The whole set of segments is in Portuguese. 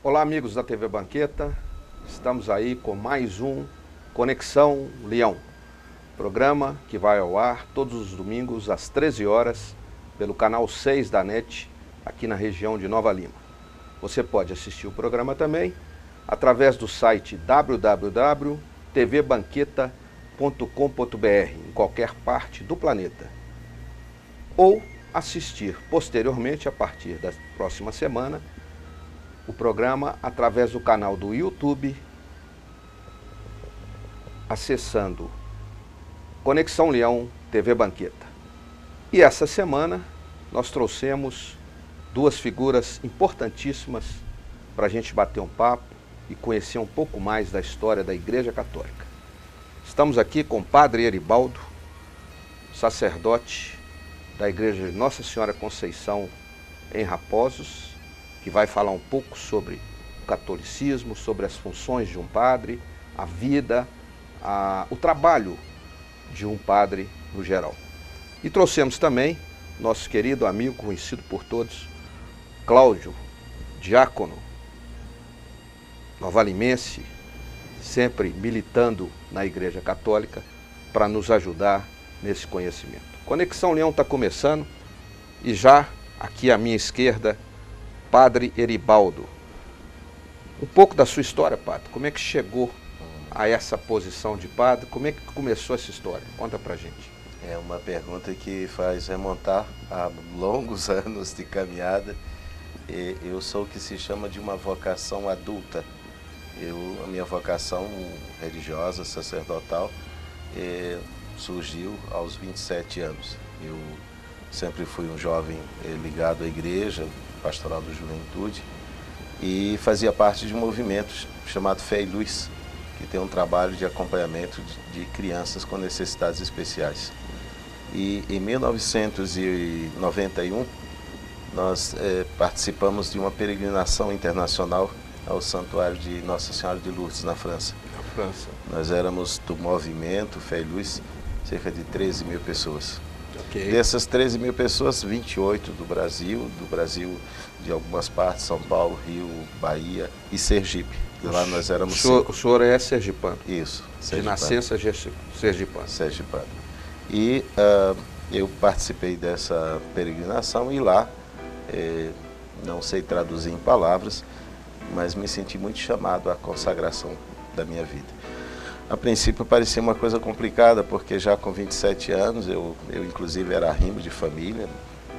Olá, amigos da TV Banqueta, estamos aí com mais um Conexão Leão, programa que vai ao ar todos os domingos às 13 horas pelo canal 6 da NET, aqui na região de Nova Lima. Você pode assistir o programa também através do site www.tvbanqueta.com.br, em qualquer parte do planeta, ou assistir posteriormente, a partir da próxima semana, o programa através do canal do YouTube, acessando Conexão Leão TV Banqueta. E essa semana nós trouxemos duas figuras importantíssimas para a gente bater um papo e conhecer um pouco mais da história da Igreja Católica. Estamos aqui com o Padre Eribaldo, sacerdote da Igreja de Nossa Senhora Conceição em Raposos, que vai falar um pouco sobre o catolicismo, sobre as funções de um padre, a vida, o trabalho de um padre no geral. E trouxemos também nosso querido amigo, conhecido por todos, Cláudio, diácono, novalimense, sempre militando na Igreja Católica para nos ajudar nesse conhecimento. Conexão Leão está começando e já aqui à minha esquerda, Padre Eribaldo. Um pouco da sua história, padre. Como é que chegou a essa posição de padre? Como é que começou essa história? Conta pra gente. É uma pergunta que faz remontar a longos anos de caminhada. Eu sou o que se chama de uma vocação adulta. A minha vocação religiosa, sacerdotal, surgiu aos 27 anos. Eu sempre fui um jovem ligado à igreja, pastoral da juventude, e fazia parte de um movimento chamado Fé e Luz, que tem um trabalho de acompanhamento de crianças com necessidades especiais. E em 1991, nós participamos de uma peregrinação internacional ao Santuário de Nossa Senhora de Lourdes, na França. Nós éramos do movimento Fé e Luz, cerca de 13 mil pessoas. Okay. Dessas 13 mil pessoas, 28 do Brasil de algumas partes, São Paulo, Rio, Bahia e Sergipe. Lá nós éramos o senhor é sergipano? Isso. De nascença sergipano. Sergipano. E eu participei dessa peregrinação e lá, não sei traduzir em palavras, mas me senti muito chamado à consagração da minha vida. A princípio parecia uma coisa complicada, porque já com 27 anos, eu inclusive era arrimo de família,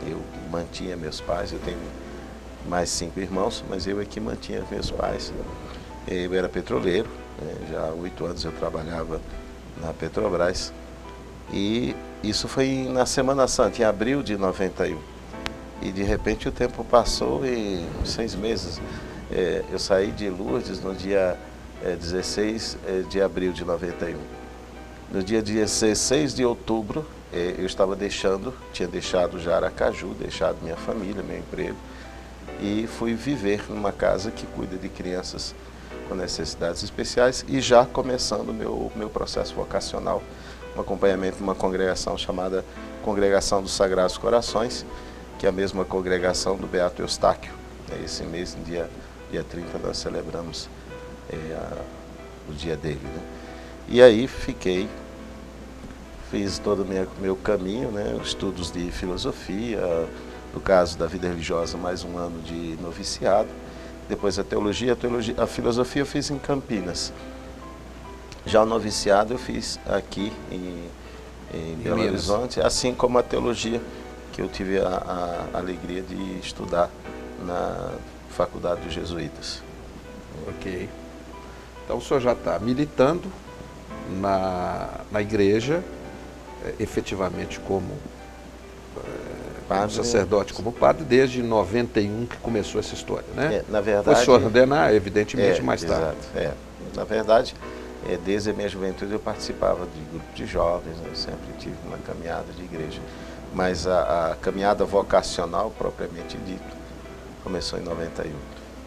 eu mantinha meus pais, eu tenho mais 5 irmãos, mas eu é que mantinha meus pais. Eu era petroleiro, já há 8 anos eu trabalhava na Petrobras, e isso foi na Semana Santa, em abril de 91. E de repente o tempo passou e 6 meses. Eu saí de Lourdes no dia 16 de abril de 91. No dia 16 de outubro, eu tinha deixado já Aracaju, deixado minha família, meu emprego, e fui viver numa casa que cuida de crianças com necessidades especiais e já começando o meu processo vocacional, um acompanhamento de uma congregação chamada Congregação dos Sagrados Corações, que é a mesma congregação do Beato Eustáquio. Esse mês, no dia 30, nós celebramos o dia dele, né? E aí fiz todo o meu caminho, né? Estudos de filosofia, no caso da vida religiosa, mais um ano de noviciado, depois a filosofia eu fiz em Campinas. Já o noviciado eu fiz aqui em Belo Horizonte, assim como a teologia, que eu tive a alegria de estudar na Faculdade dos Jesuítas. Ok. Então o senhor já está militando na igreja, efetivamente como sacerdote, como padre, desde 91 que começou essa história, né? Na verdade... O senhor ordenar, evidentemente, mais tarde. Exato, Na verdade, desde a minha juventude eu participava de grupo de jovens, eu sempre tive uma caminhada de igreja. Mas a caminhada vocacional, propriamente dito, começou em 91.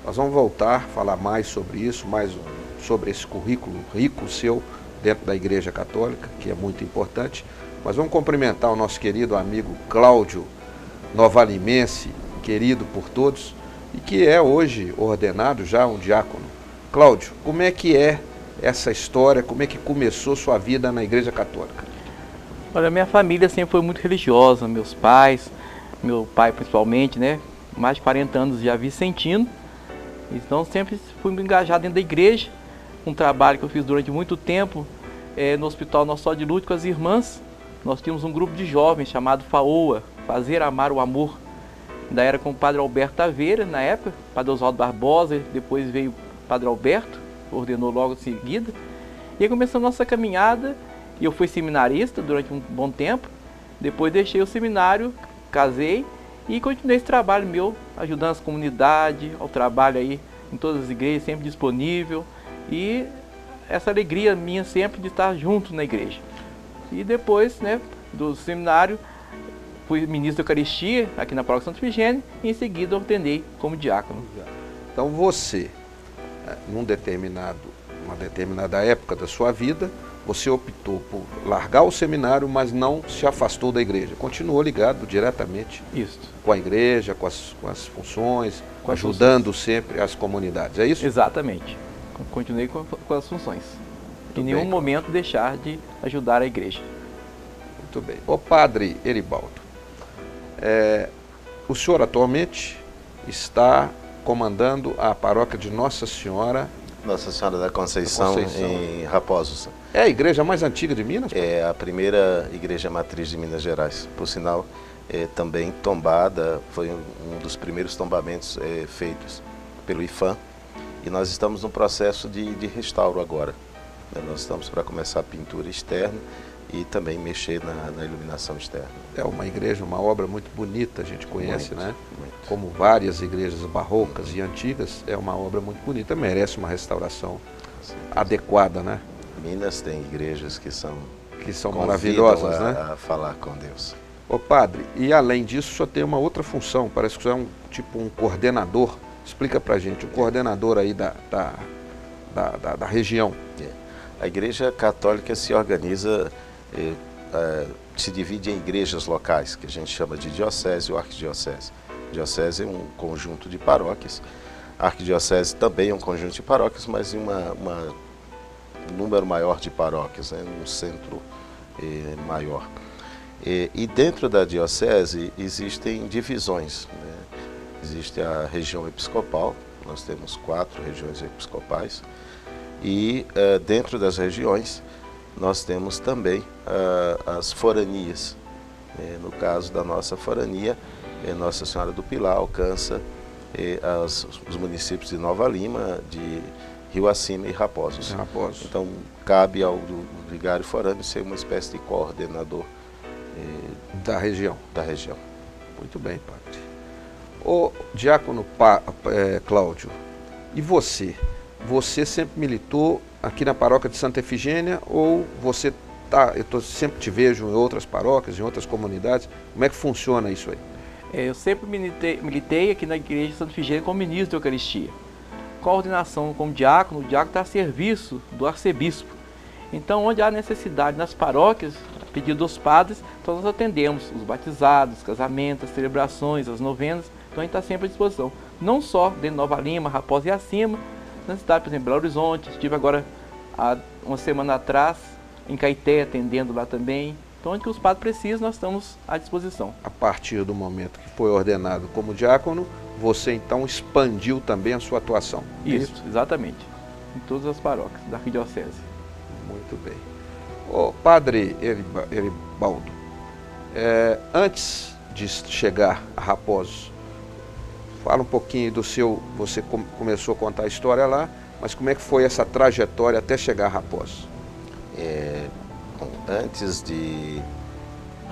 Nós vamos voltar a falar mais sobre isso, mais sobre esse currículo rico seu dentro da Igreja Católica, que é muito importante. Mas vamos cumprimentar o nosso querido amigo Cláudio, novalimense, querido por todos, e que é hoje ordenado já um diácono. Cláudio, como é que é essa história, como é que começou sua vida na Igreja Católica? Olha, minha família sempre foi muito religiosa, meus pais, meu pai principalmente, né? Mais de 40 anos já vicentino, então sempre fui engajado dentro da igreja, um trabalho que eu fiz durante muito tempo no Hospital Nossa Senhora de Lourdes com as irmãs. Nós tínhamos um grupo de jovens chamado FAOA, Fazer Amar o Amor. Ainda era com o Padre Alberto Taveira, na época, Padre Oswaldo Barbosa, depois veio o Padre Alberto, ordenou logo em seguida. E aí começou a nossa caminhada, e eu fui seminarista durante um bom tempo. Depois deixei o seminário, casei e continuei esse trabalho meu, ajudando as comunidades, ao trabalho aí em todas as igrejas, sempre disponível. E essa alegria minha sempre de estar junto na igreja. E depois, né, do seminário, fui ministro da Eucaristia aqui na Paróquia Santa Efigênia e em seguida ordenei como diácono. Então você, uma determinada época da sua vida, você optou por largar o seminário, mas não se afastou da igreja. Continuou ligado diretamente com a igreja, com as funções, ajudando sempre as comunidades. É isso? Exatamente. Continuei com as funções. Em nenhum momento deixar de ajudar a igreja. Muito bem. Ô Padre Eribaldo, o senhor atualmente está comandando a paróquia de Nossa Senhora da Conceição, em Raposos. É a igreja mais antiga de Minas? É a primeira igreja matriz de Minas Gerais. Por sinal, também tombada, foi um dos primeiros tombamentos feitos pelo IFAM. E nós estamos no processo de restauro agora. Nós estamos para começar a pintura externa e também mexer na iluminação externa. É uma igreja, uma obra muito bonita, a gente conhece, muito, né? Muito. Como várias igrejas barrocas e antigas, é uma obra muito bonita, merece uma restauração adequada, né? Minas tem igrejas que são maravilhosas, né? A falar com Deus. Ô padre, e além disso, só tem uma outra função, parece que você é um coordenador. Explica pra gente, o coordenador aí da região. A Igreja Católica se organiza, se divide em igrejas locais, que a gente chama de diocese ou arquidiocese. Diocese é um conjunto de paróquias, a arquidiocese também é um conjunto de paróquias, mas em um número maior de paróquias, né, um centro maior. E dentro da diocese existem divisões, né? Existe a região episcopal, nós temos 4 regiões episcopais, e dentro das regiões nós temos também as foranias. No caso da nossa forania, Nossa Senhora do Pilar alcança os municípios de Nova Lima, de Rio Acima e Raposos. Então cabe ao vigário forâneo ser uma espécie de coordenador da região. Muito bem, padre. Ô diácono Cláudio, e você? Você sempre militou aqui na paróquia de Santa Efigênia ou você sempre te vejo em outras paróquias, em outras comunidades? Como é que funciona isso aí? Eu sempre militei aqui na igreja de Santa Efigênia como ministro da Eucaristia. Com a ordenação como diácono, o diácono está a serviço do arcebispo. Então, onde há necessidade nas paróquias, a pedido dos padres, então nós atendemos os batizados, os casamentos, as celebrações, as novenas. Então a gente está sempre à disposição. Não só dentro de Nova Lima, Raposa e acima, na cidade, por exemplo, Belo Horizonte. Estive agora, há uma semana atrás, em Caeté, atendendo lá também. Então, onde que os padres precisam, nós estamos à disposição. A partir do momento que foi ordenado como diácono, você então expandiu também a sua atuação. Isso, exatamente. Em todas as paróquias da arquidiocese. Muito bem. Ô, padre Eribaldo, antes de chegar a Raposos, fala um pouquinho do seu... Você começou a contar a história lá, mas como é que foi essa trajetória até chegar a Raposos? Antes de...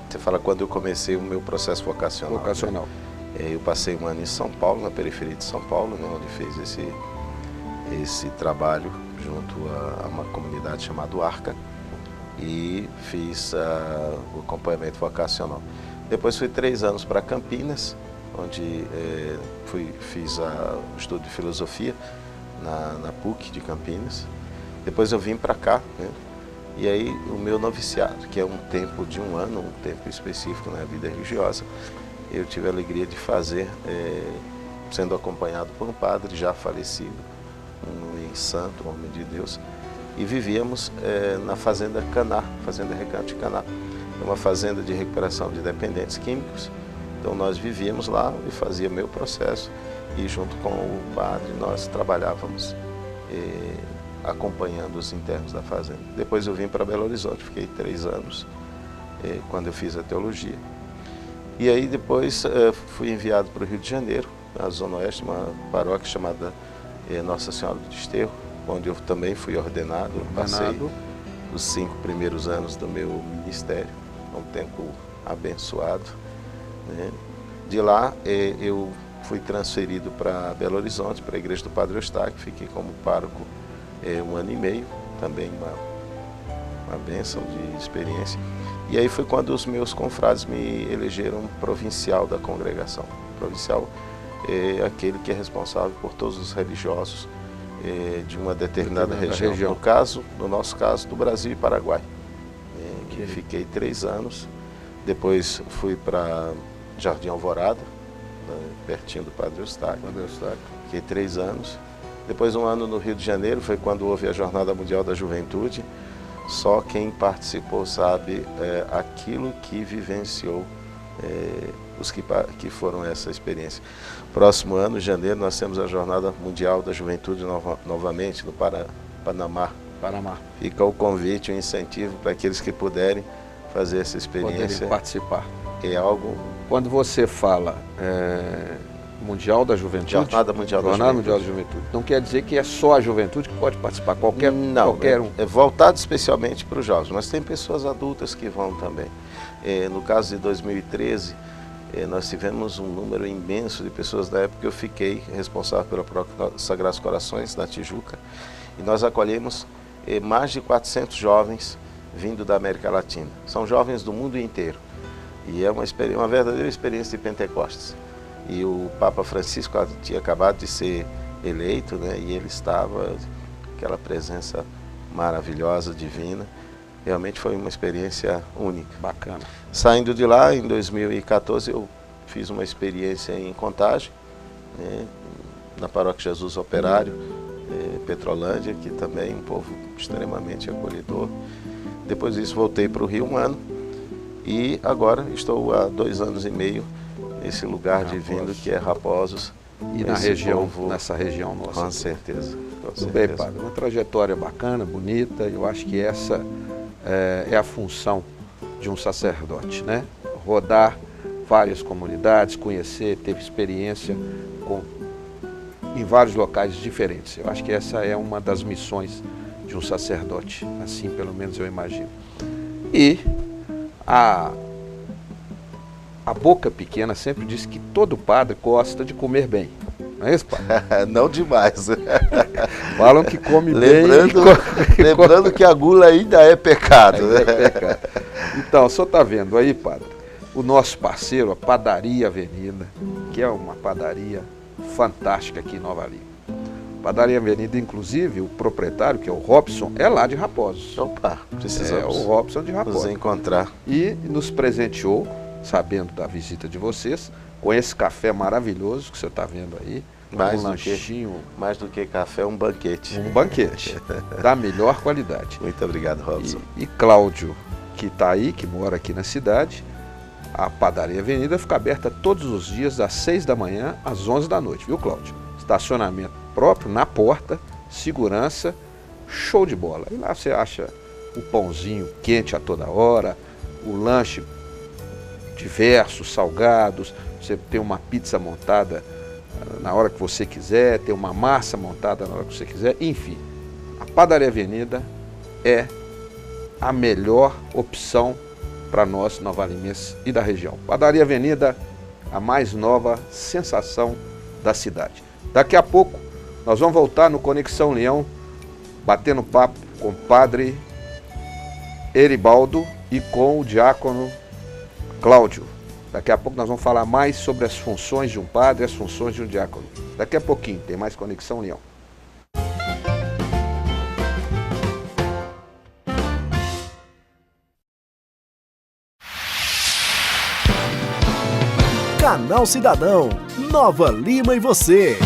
Você fala quando eu comecei o meu processo vocacional. Né? Eu passei um ano em São Paulo, na periferia de São Paulo, né, onde fiz esse trabalho junto a uma comunidade chamada Arca, e fiz o acompanhamento vocacional. Depois fui 3 anos para Campinas, onde fiz o estudo de filosofia na PUC de Campinas. Depois eu vim para cá, né? E aí o meu noviciado, que é um tempo de 1 ano, um tempo específico na vida religiosa, eu tive a alegria de fazer sendo acompanhado por um padre já falecido, um homem santo, um homem de Deus, e vivíamos na fazenda Caná, fazenda Recanto de Caná. É uma fazenda de recuperação de dependentes químicos. Então nós vivíamos lá e fazia meu processo, e junto com o padre nós trabalhávamos acompanhando os internos da fazenda. Depois eu vim para Belo Horizonte, fiquei 3 anos quando eu fiz a teologia. E aí depois fui enviado para o Rio de Janeiro, na Zona Oeste, uma paróquia chamada Nossa Senhora do Desterro, onde eu também fui ordenado. Passei os 5 primeiros anos do meu ministério, um tempo abençoado, né? De lá eu fui transferido para Belo Horizonte, para a igreja do Padre Eustáquio, fiquei como pároco 1 ano e meio, também uma bênção de experiência. E aí foi quando os meus confrades me elegeram provincial da congregação. Provincial é aquele que é responsável por todos os religiosos de uma determinada região. No nosso caso, do Brasil e Paraguai. Fiquei 3 anos, depois fui para Jardim Alvorada, pertinho do Padre Eustáquio. Fiquei 3 anos. Depois 1 ano no Rio de Janeiro, foi quando houve a Jornada Mundial da Juventude. Só quem participou sabe aquilo que vivenciou, os que foram essa experiência. Próximo ano, em janeiro, nós temos a Jornada Mundial da Juventude novamente no Panamá. Fica o convite, o incentivo para aqueles que puderem fazer essa experiência. Poderem participar. É algo... Quando você fala Mundial da Juventude, Jornada Mundial da Juventude, não quer dizer que é só a juventude que pode participar, qualquer um. É voltado especialmente para os jovens, mas tem pessoas adultas que vão também. No caso de 2013, nós tivemos um número imenso de pessoas da época que eu fiquei responsável pela Paróquia Sagrados Corações, na Tijuca, e nós acolhemos mais de 400 jovens vindo da América Latina. São jovens do mundo inteiro, e é uma verdadeira experiência de Pentecostes. E o Papa Francisco tinha acabado de ser eleito, né, e ele estava, aquela presença maravilhosa, divina. Realmente foi uma experiência única. Bacana. Saindo de lá, em 2014, eu fiz uma experiência em Contagem, né, na Paróquia Jesus Operário, Petrolândia, que também é um povo extremamente acolhedor. Depois disso, voltei para o Rio 1 ano, e agora estou há 2 anos e meio nesse lugar divino que é Raposos. E na região, nessa região nossa. Com certeza. Tudo bem, padre. Uma trajetória bacana, bonita. Eu acho que essa é a função de um sacerdote, né? Rodar várias comunidades, conhecer, ter experiência em vários locais diferentes. Eu acho que essa é uma das missões de um sacerdote. Assim, pelo menos, eu imagino. E a boca pequena sempre diz que todo padre gosta de comer bem. Não é isso, padre? Não demais. Falam que come Lembrando que a gula ainda é pecado. É pecado. Então, o senhor está vendo aí, padre, o nosso parceiro, a Padaria Avenida, que é uma padaria fantástica aqui em Nova Lima. Padaria Avenida, inclusive, o proprietário, que é o Robson, é lá de Raposos. Opa, precisamos o Robson de Raposos. nos encontrar. E nos presenteou, sabendo da visita de vocês, com esse café maravilhoso que você está vendo aí. Mais um lanchinho. Mais do que café, um banquete. Um banquete, da melhor qualidade. Muito obrigado, Robson. E Cláudio, que está aí, que mora aqui na cidade, a Padaria Avenida fica aberta todos os dias, das 6 da manhã às 11 da noite, viu, Cláudio? Estacionamento próprio, na porta, segurança, show de bola. E lá você acha o pãozinho quente a toda hora, o lanche diversos, salgados, você tem uma pizza montada na hora que você quiser, tem uma massa montada na hora que você quiser, enfim. A Padaria Avenida é a melhor opção para nós, novalimenses e da região. Padaria Avenida, a mais nova sensação da cidade. Daqui a pouco, nós vamos voltar no Conexão Leão, batendo papo com o padre Eribaldo e com o diácono Cláudio. Daqui a pouco nós vamos falar mais sobre as funções de um padre e as funções de um diácono. Daqui a pouquinho tem mais Conexão Leão. Canal Cidadão, Nova Lima e você.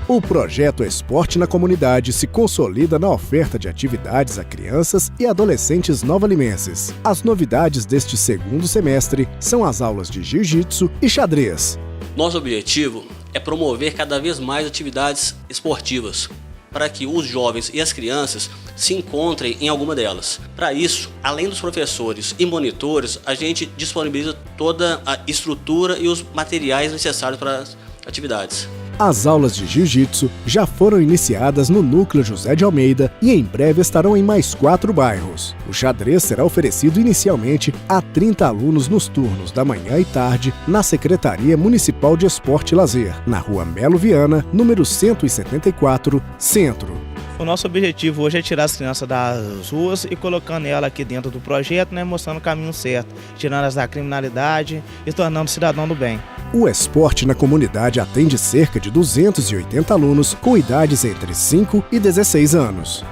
O projeto Esporte na Comunidade se consolida na oferta de atividades a crianças e adolescentes novalimenses. As novidades deste segundo semestre são as aulas de jiu-jitsu e xadrez. Nosso objetivo é promover cada vez mais atividades esportivas, para que os jovens e as crianças se encontrem em alguma delas. Para isso, além dos professores e monitores, a gente disponibiliza toda a estrutura e os materiais necessários para as atividades. As aulas de jiu-jitsu já foram iniciadas no Núcleo José de Almeida e em breve estarão em mais 4 bairros. O xadrez será oferecido inicialmente a 30 alunos nos turnos da manhã e tarde na Secretaria Municipal de Esporte e Lazer, na Rua Melo Viana, número 174, Centro. O nosso objetivo hoje é tirar as crianças das ruas e colocando elas aqui dentro do projeto, mostrando o caminho certo, tirando elas da criminalidade e tornando cidadão do bem. O Esporte na Comunidade atende cerca de 280 alunos com idades entre 5 e 16 anos.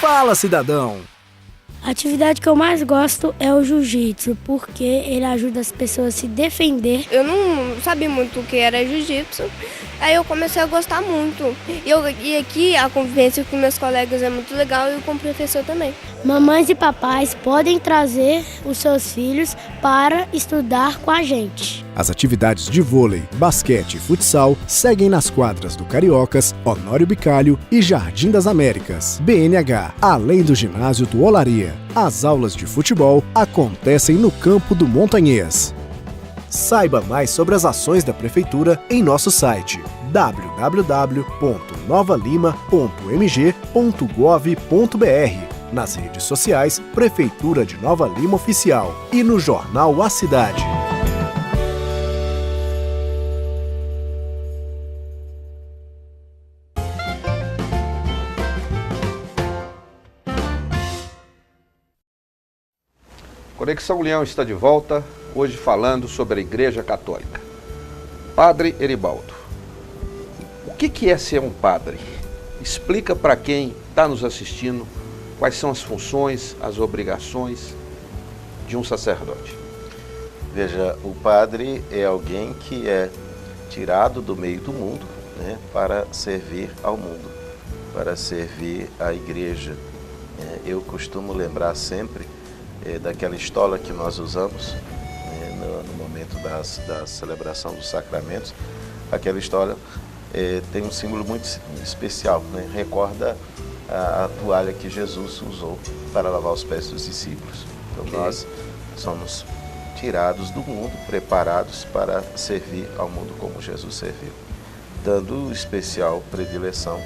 Fala, cidadão! A atividade que eu mais gosto é o jiu-jitsu, porque ele ajuda as pessoas a se defender. Eu não sabia muito o que era jiu-jitsu, aí eu comecei a gostar muito. E aqui a convivência com meus colegas é muito legal e com o professor também. Mamães e papais podem trazer os seus filhos para estudar com a gente. As atividades de vôlei, basquete e futsal seguem nas quadras do Cariocas, Honório Bicalho e Jardim das Américas, BNH, além do ginásio do Olaria. As aulas de futebol acontecem no campo do Montanhês. Saiba mais sobre as ações da Prefeitura em nosso site www.novalima.mg.gov.br, nas redes sociais Prefeitura de Nova Lima Oficial e no jornal A Cidade. Conexão Leão está de volta, hoje falando sobre a Igreja Católica. Padre Heribaldo, o que é ser um padre? Explica para quem está nos assistindo quais são as funções, as obrigações de um sacerdote. Veja, o padre é alguém que é tirado do meio do mundo, para servir ao mundo, para servir à igreja. Eu costumo lembrar sempre daquela história que nós usamos no momento da celebração dos sacramentos. Aquela história tem um símbolo muito especial, recorda a toalha que Jesus usou para lavar os pés dos discípulos. Então nós somos tirados do mundo, preparados para servir ao mundo como Jesus serviu, dando especial predileção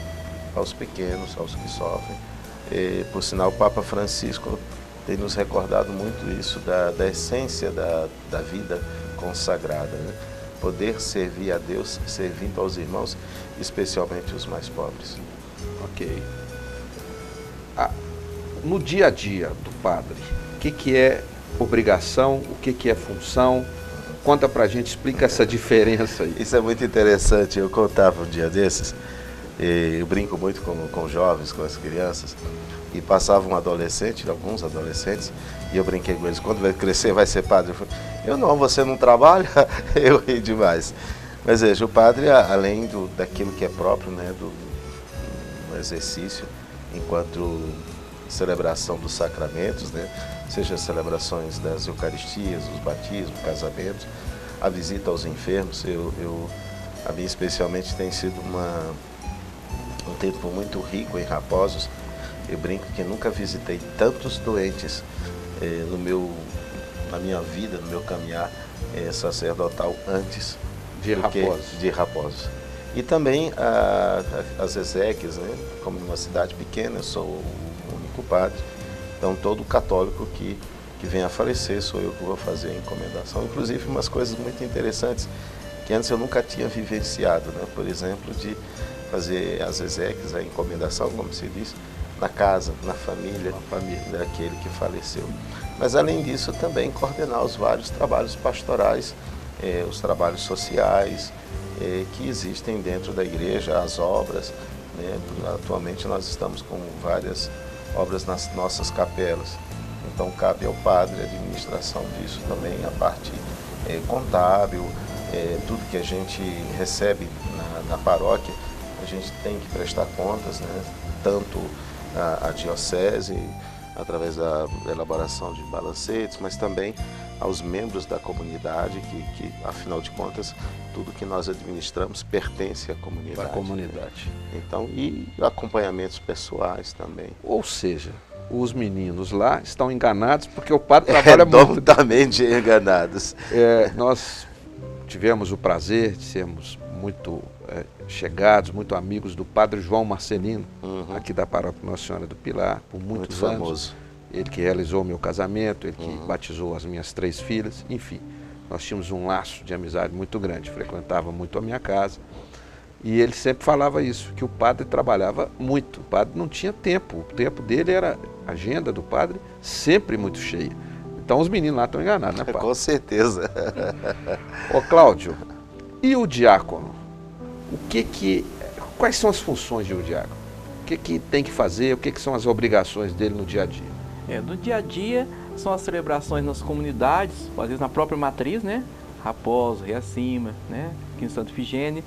aos pequenos, aos que sofrem. Por sinal, o Papa Francisco tem nos recordado muito isso, da essência da vida consagrada, Poder servir a Deus, servindo aos irmãos, especialmente os mais pobres. Ok. No dia a dia do padre, o que é obrigação, o que é função? Conta pra gente, explica essa diferença aí. Isso é muito interessante. Eu contava um dia desses, eu brinco muito com jovens, com as crianças, e passava um adolescente, alguns adolescentes, e eu brinquei com eles: quando vai crescer vai ser padre? Eu falei: eu não, você não trabalha? Eu ri demais. Mas veja, o padre, além daquilo que é próprio, do exercício, enquanto celebração dos sacramentos, seja as celebrações das Eucaristias, os batismos, casamentos, a visita aos enfermos, a mim especialmente tem sido um tempo muito rico em Raposos. Eu brinco que nunca visitei tantos doentes na minha vida, no meu caminhar sacerdotal antes de Raposos. E também as exéquias, como numa cidade pequena, eu sou o único padre, então todo católico que vem a falecer sou eu que vou fazer a encomendação. Inclusive umas coisas muito interessantes que antes eu nunca tinha vivenciado, por exemplo, de fazer as exéquias, a encomendação, como se diz, na casa, na família daquele que faleceu. Mas além disso também coordenar os vários trabalhos pastorais, os trabalhos sociais que existem dentro da igreja, as obras. Atualmente nós estamos com várias obras nas nossas capelas, então cabe ao padre a administração disso também, a parte contábil, tudo que a gente recebe na paróquia, a gente tem que prestar contas, né? Tanto a diocese, através da elaboração de balancetes, mas também aos membros da comunidade, que afinal de contas, tudo que nós administramos pertence à comunidade. À comunidade. Então, e acompanhamentos pessoais também. Ou seja, os meninos lá estão enganados porque o padre trabalha muito. Totalmente enganados. Nós tivemos o prazer de sermos muito chegados, muito amigos do padre João Marcelino, aqui da Paróquia Nossa Senhora do Pilar, por muitos anos. Famoso. Ele que realizou o meu casamento, ele que batizou as minhas 3 filhas, enfim. Nós tínhamos um laço de amizade muito grande, frequentava muito a minha casa. E ele sempre falava isso, que o padre trabalhava muito, o padre não tinha tempo, o tempo dele era, a agenda do padre, sempre muito cheia. Então os meninos lá estão enganados, né, padre? Com certeza. Ô Cláudio, e o diácono? Quais são as funções de um diácono? O que tem que fazer, o que são as obrigações dele no dia a dia? No dia a dia são as celebrações nas comunidades, às vezes na própria matriz, né? Raposo, Reacima, né? Aqui em Santa Ifigênia.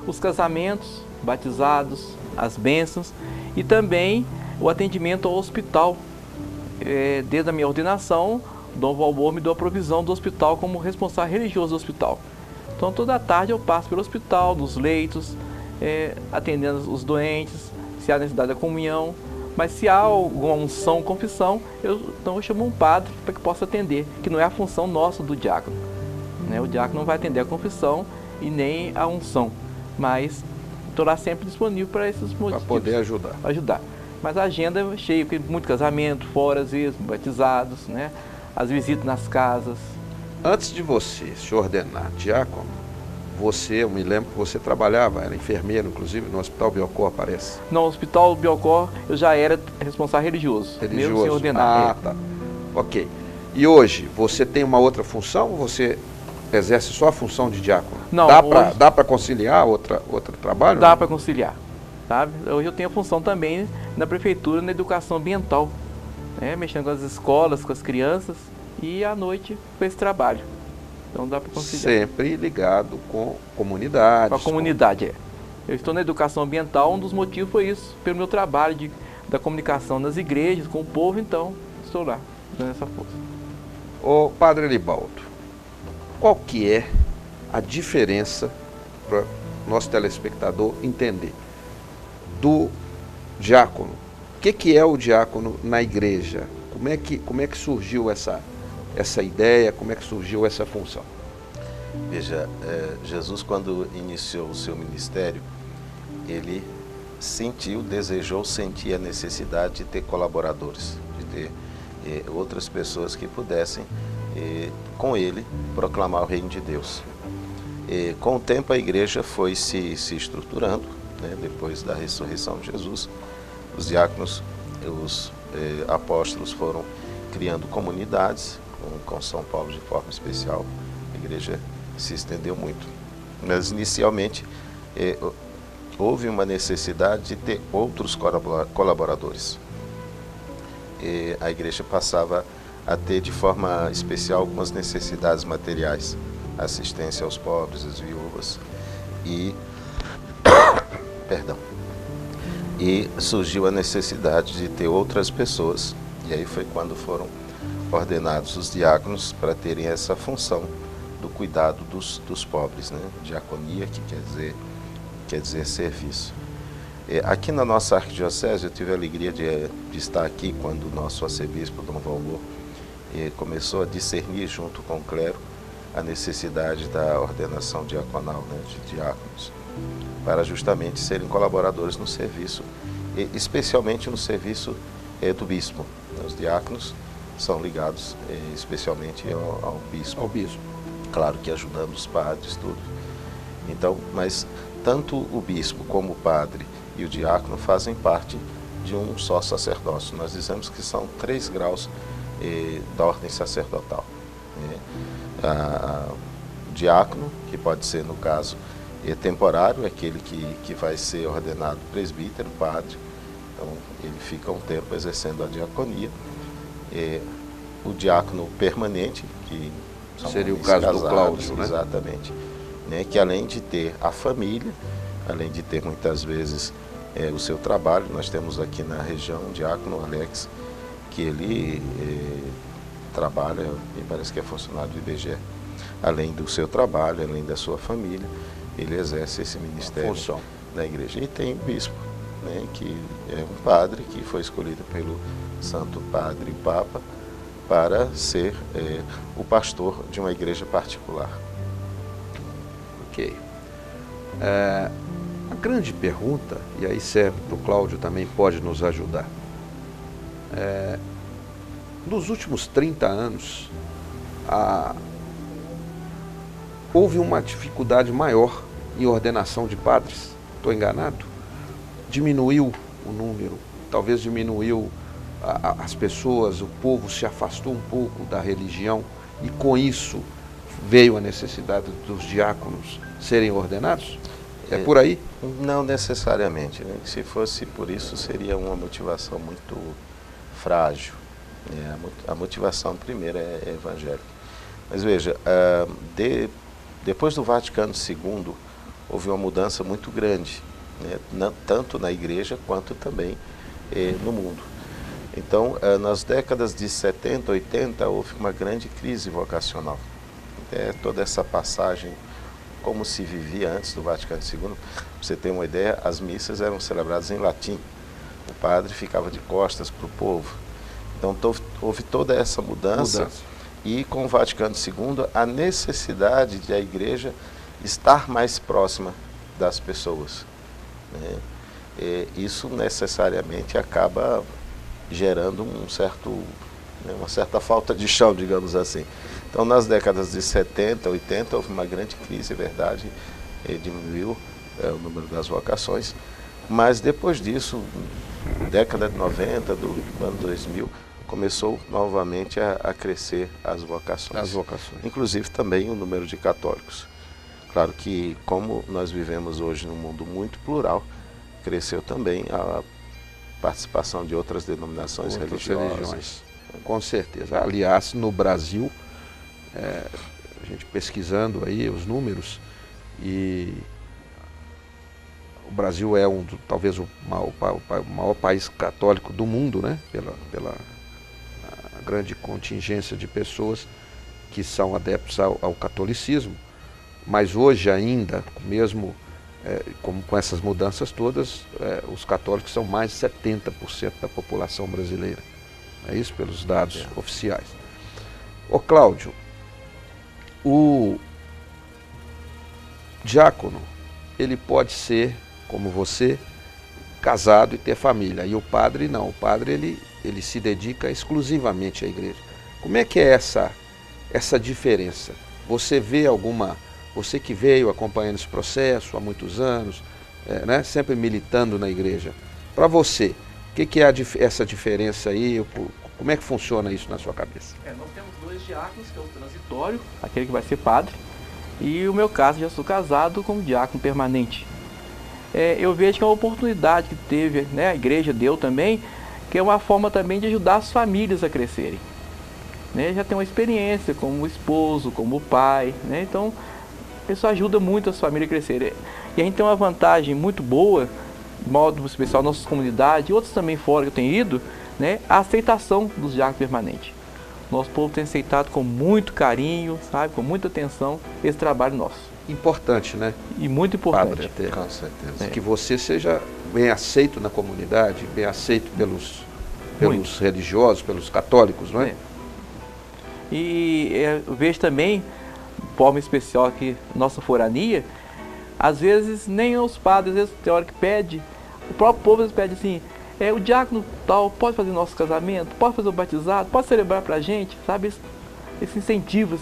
Os casamentos, batizados, as bênçãos e também o atendimento ao hospital. Desde a minha ordenação, Dom Valmor me deu a provisão do hospital como responsável religioso do hospital. Então toda tarde eu passo pelo hospital, nos leitos, atendendo os doentes, se há necessidade da comunhão. Mas se há alguma unção, confissão, então eu chamo um padre para que possa atender, que não é a função nossa do diácono. Né? O diácono não vai atender a confissão e nem a unção, mas estou lá sempre disponível para esses motivos. Para poder ajudar. Mas a agenda é cheia, porque muito casamento, fora às vezes, batizados, né? As visitas nas casas. Antes de você se ordenar diácono, eu me lembro que você trabalhava, era enfermeiro, inclusive, no Hospital Biocor, parece. No Hospital Biocor eu já era responsável religioso. Mesmo sem ordenar. Tá. Ok. E hoje, você tem uma outra função ou você exerce só a função de diácono? Não. Dá para conciliar outro trabalho? Dá para conciliar. Sabe? Hoje eu tenho a função também na prefeitura, na educação ambiental. Mexendo com as escolas, com as crianças e à noite com esse trabalho. Então dá para conciliar. Sempre ligado com comunidades. Com a comunidade, Eu estou na educação ambiental, um dos motivos foi isso, pelo meu trabalho da comunicação nas igrejas, com o povo, então estou lá, dando essa força. Ô Padre Elibaldo, qual que é a diferença para o nosso telespectador entender do diácono? O que é o diácono na igreja? Como é que surgiu essa ideia, como é que surgiu essa função? Veja, Jesus, quando iniciou o seu ministério, ele sentia a necessidade de ter colaboradores, de ter outras pessoas que pudessem, com ele, proclamar o reino de Deus. Com o tempo, a igreja foi se estruturando, né? Depois da ressurreição de Jesus, os diáconos, os apóstolos foram criando comunidades, com São Paulo de forma especial. A igreja se estendeu muito. Mas, inicialmente, houve uma necessidade de ter outros colaboradores. A igreja passava a ter, de forma especial, algumas necessidades materiais, assistência aos pobres, às viúvas, e surgiu a necessidade de ter outras pessoas, e aí foi quando foram ordenados os diáconos para terem essa função do cuidado dos pobres, né? Diaconia, que quer dizer serviço. Aqui na nossa arquidiocese, eu tive a alegria de estar aqui quando o nosso arcebispo, Dom Valmor, começou a discernir junto com o clero a necessidade da ordenação diaconal, né, de diáconos, para justamente serem colaboradores no serviço, especialmente no serviço do bispo. Os diáconos são ligados especialmente ao bispo. Ao bispo. Claro que ajudando os padres, tudo. Então, mas tanto o bispo como o padre e o diácono fazem parte de um só sacerdócio. Nós dizemos que são 3 graus da ordem sacerdotal. O diácono, que pode ser, no caso, temporário, aquele que vai ser ordenado presbítero, padre. Então, ele fica um tempo exercendo a diaconia. O diácono permanente, que Seria o caso do Cláudio, né? Exatamente. Né? Que além de ter a família, além de ter muitas vezes o seu trabalho, nós temos aqui na região o diácono Alex, que ele trabalha, me parece que é funcionário do IBGE. Além do seu trabalho, além da sua família, ele exerce esse ministério da igreja. E tem o bispo, né, que é um padre que foi escolhido pelo Santo Padre Papa para ser o pastor de uma igreja particular. Ok. A grande pergunta, e aí serve para o Cláudio também, pode nos ajudar. Nos últimos 30 anos, houve uma dificuldade maior em ordenação de padres. Estou enganado? Diminuiu o número, talvez diminuiu as pessoas, o povo se afastou um pouco da religião e com isso veio a necessidade dos diáconos serem ordenados? É por aí? Não necessariamente, né? Se fosse por isso, seria uma motivação muito frágil. A motivação primeira é evangélica. Mas veja, depois do Vaticano II, houve uma mudança muito grande, né? Tanto na igreja quanto também no mundo. Então, nas décadas de 70, 80, houve uma grande crise vocacional. Toda essa passagem, como se vivia antes do Vaticano II, para você ter uma ideia, as missas eram celebradas em latim. O padre ficava de costas para o povo. Então, houve toda essa mudança. E com o Vaticano II, a necessidade de a igreja estar mais próxima das pessoas, né? Isso necessariamente acaba gerando uma certa falta de chão, digamos assim. Então, nas décadas de 70, 80, houve uma grande crise, é verdade, diminuiu o número das vocações, mas depois disso, década de 90, do ano 2000, começou novamente a crescer as vocações. Inclusive também o número de católicos. Claro que, como nós vivemos hoje num mundo muito plural, cresceu também a participação de outras denominações religiosas. Com certeza. Aliás, no Brasil, a gente pesquisando aí os números, e o Brasil é talvez o maior país católico do mundo, né? Pela grande contingência de pessoas que são adeptos ao catolicismo, mas hoje ainda, mesmo com essas mudanças todas, os católicos são mais de 70% da população brasileira. É isso, pelos dados oficiais. Ô Cláudio, o diácono, ele pode ser, como você, casado e ter família, e o padre não. O padre, ele se dedica exclusivamente à igreja. Como é que é essa diferença? Você vê você que veio acompanhando esse processo há muitos anos, né, sempre militando na igreja, para você, o que é essa diferença aí? Como é que funciona isso na sua cabeça? Nós temos 2 diáconos, que é o transitório, aquele que vai ser padre, e o meu caso, já sou casado como diácono permanente. Eu vejo que é uma oportunidade que teve, né, a igreja deu também, que é uma forma também de ajudar as famílias a crescerem. Né? Já tem uma experiência como esposo, como pai, né? Então isso ajuda muito as famílias a crescerem. E a gente tem uma vantagem muito boa, de modo especial, nossas comunidades e outros também fora que eu tenho ido, né? A aceitação dos diáconos permanentes. Nosso povo tem aceitado com muito carinho, sabe, com muita atenção esse trabalho nosso. Importante, né? E muito importante. Padre, com certeza. Que você seja bem aceito na comunidade, bem aceito pelos religiosos, pelos católicos, não é? E eu vejo também, de forma especial aqui, nossa forania, às vezes nem os padres, às vezes tem hora que pede, o próprio povo às vezes pede assim, o diácono tal pode fazer nosso casamento, pode fazer o batizado, pode celebrar pra gente, sabe? Esse incentivo,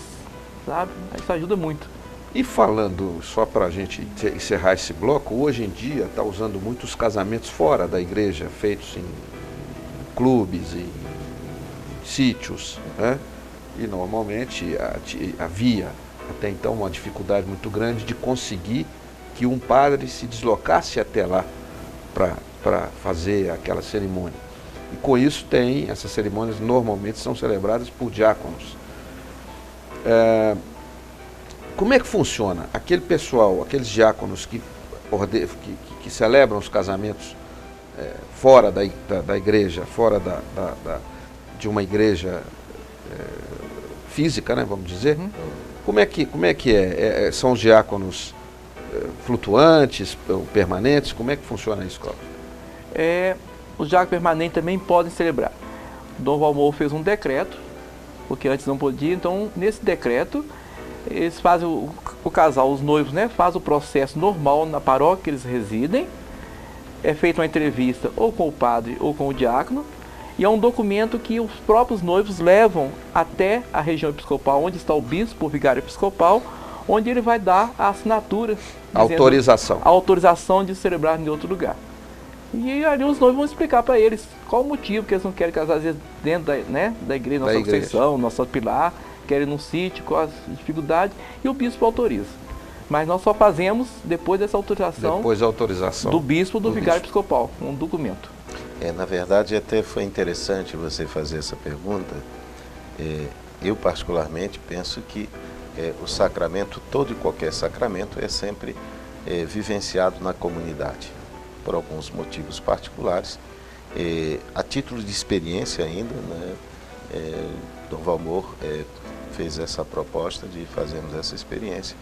sabe? Isso ajuda muito. E falando, só para a gente encerrar esse bloco, hoje em dia está usando muitos casamentos fora da igreja, feitos em clubes e sítios, né? E normalmente havia até então uma dificuldade muito grande de conseguir que um padre se deslocasse até lá para fazer aquela cerimônia. E com isso essas cerimônias normalmente são celebradas por diáconos. Como é que funciona? Aquele pessoal, aqueles diáconos que celebram os casamentos fora da igreja, fora de uma igreja física, né, vamos dizer. Como é que é? São os diáconos flutuantes, permanentes? Como é que funciona isso, Cláudio? Os diáconos permanentes também podem celebrar. Dom Valmor fez um decreto, porque antes não podia, então nesse decreto eles fazem o casal, os noivos, né, faz o processo normal na paróquia que eles residem, é feita uma entrevista ou com o padre ou com o diácono, e é um documento que os próprios noivos levam até a região episcopal, onde está o bispo, o vigário episcopal, onde ele vai dar a assinatura. A autorização de celebrar em outro lugar. E ali os noivos vão explicar para eles qual o motivo que eles não querem casar, às vezes, dentro da igreja, Nossa Conceição, Nossa Pilar, querem num sítio, com as dificuldades, e o bispo autoriza. Mas nós só fazemos depois dessa autorização. Depois da autorização do bispo, do vigário episcopal, um documento. Na verdade, até foi interessante você fazer essa pergunta. Eu, particularmente, penso que o sacramento, todo e qualquer sacramento, é sempre vivenciado na comunidade, por alguns motivos particulares. A título de experiência ainda, né, Dom Valmor fez essa proposta de fazermos essa experiência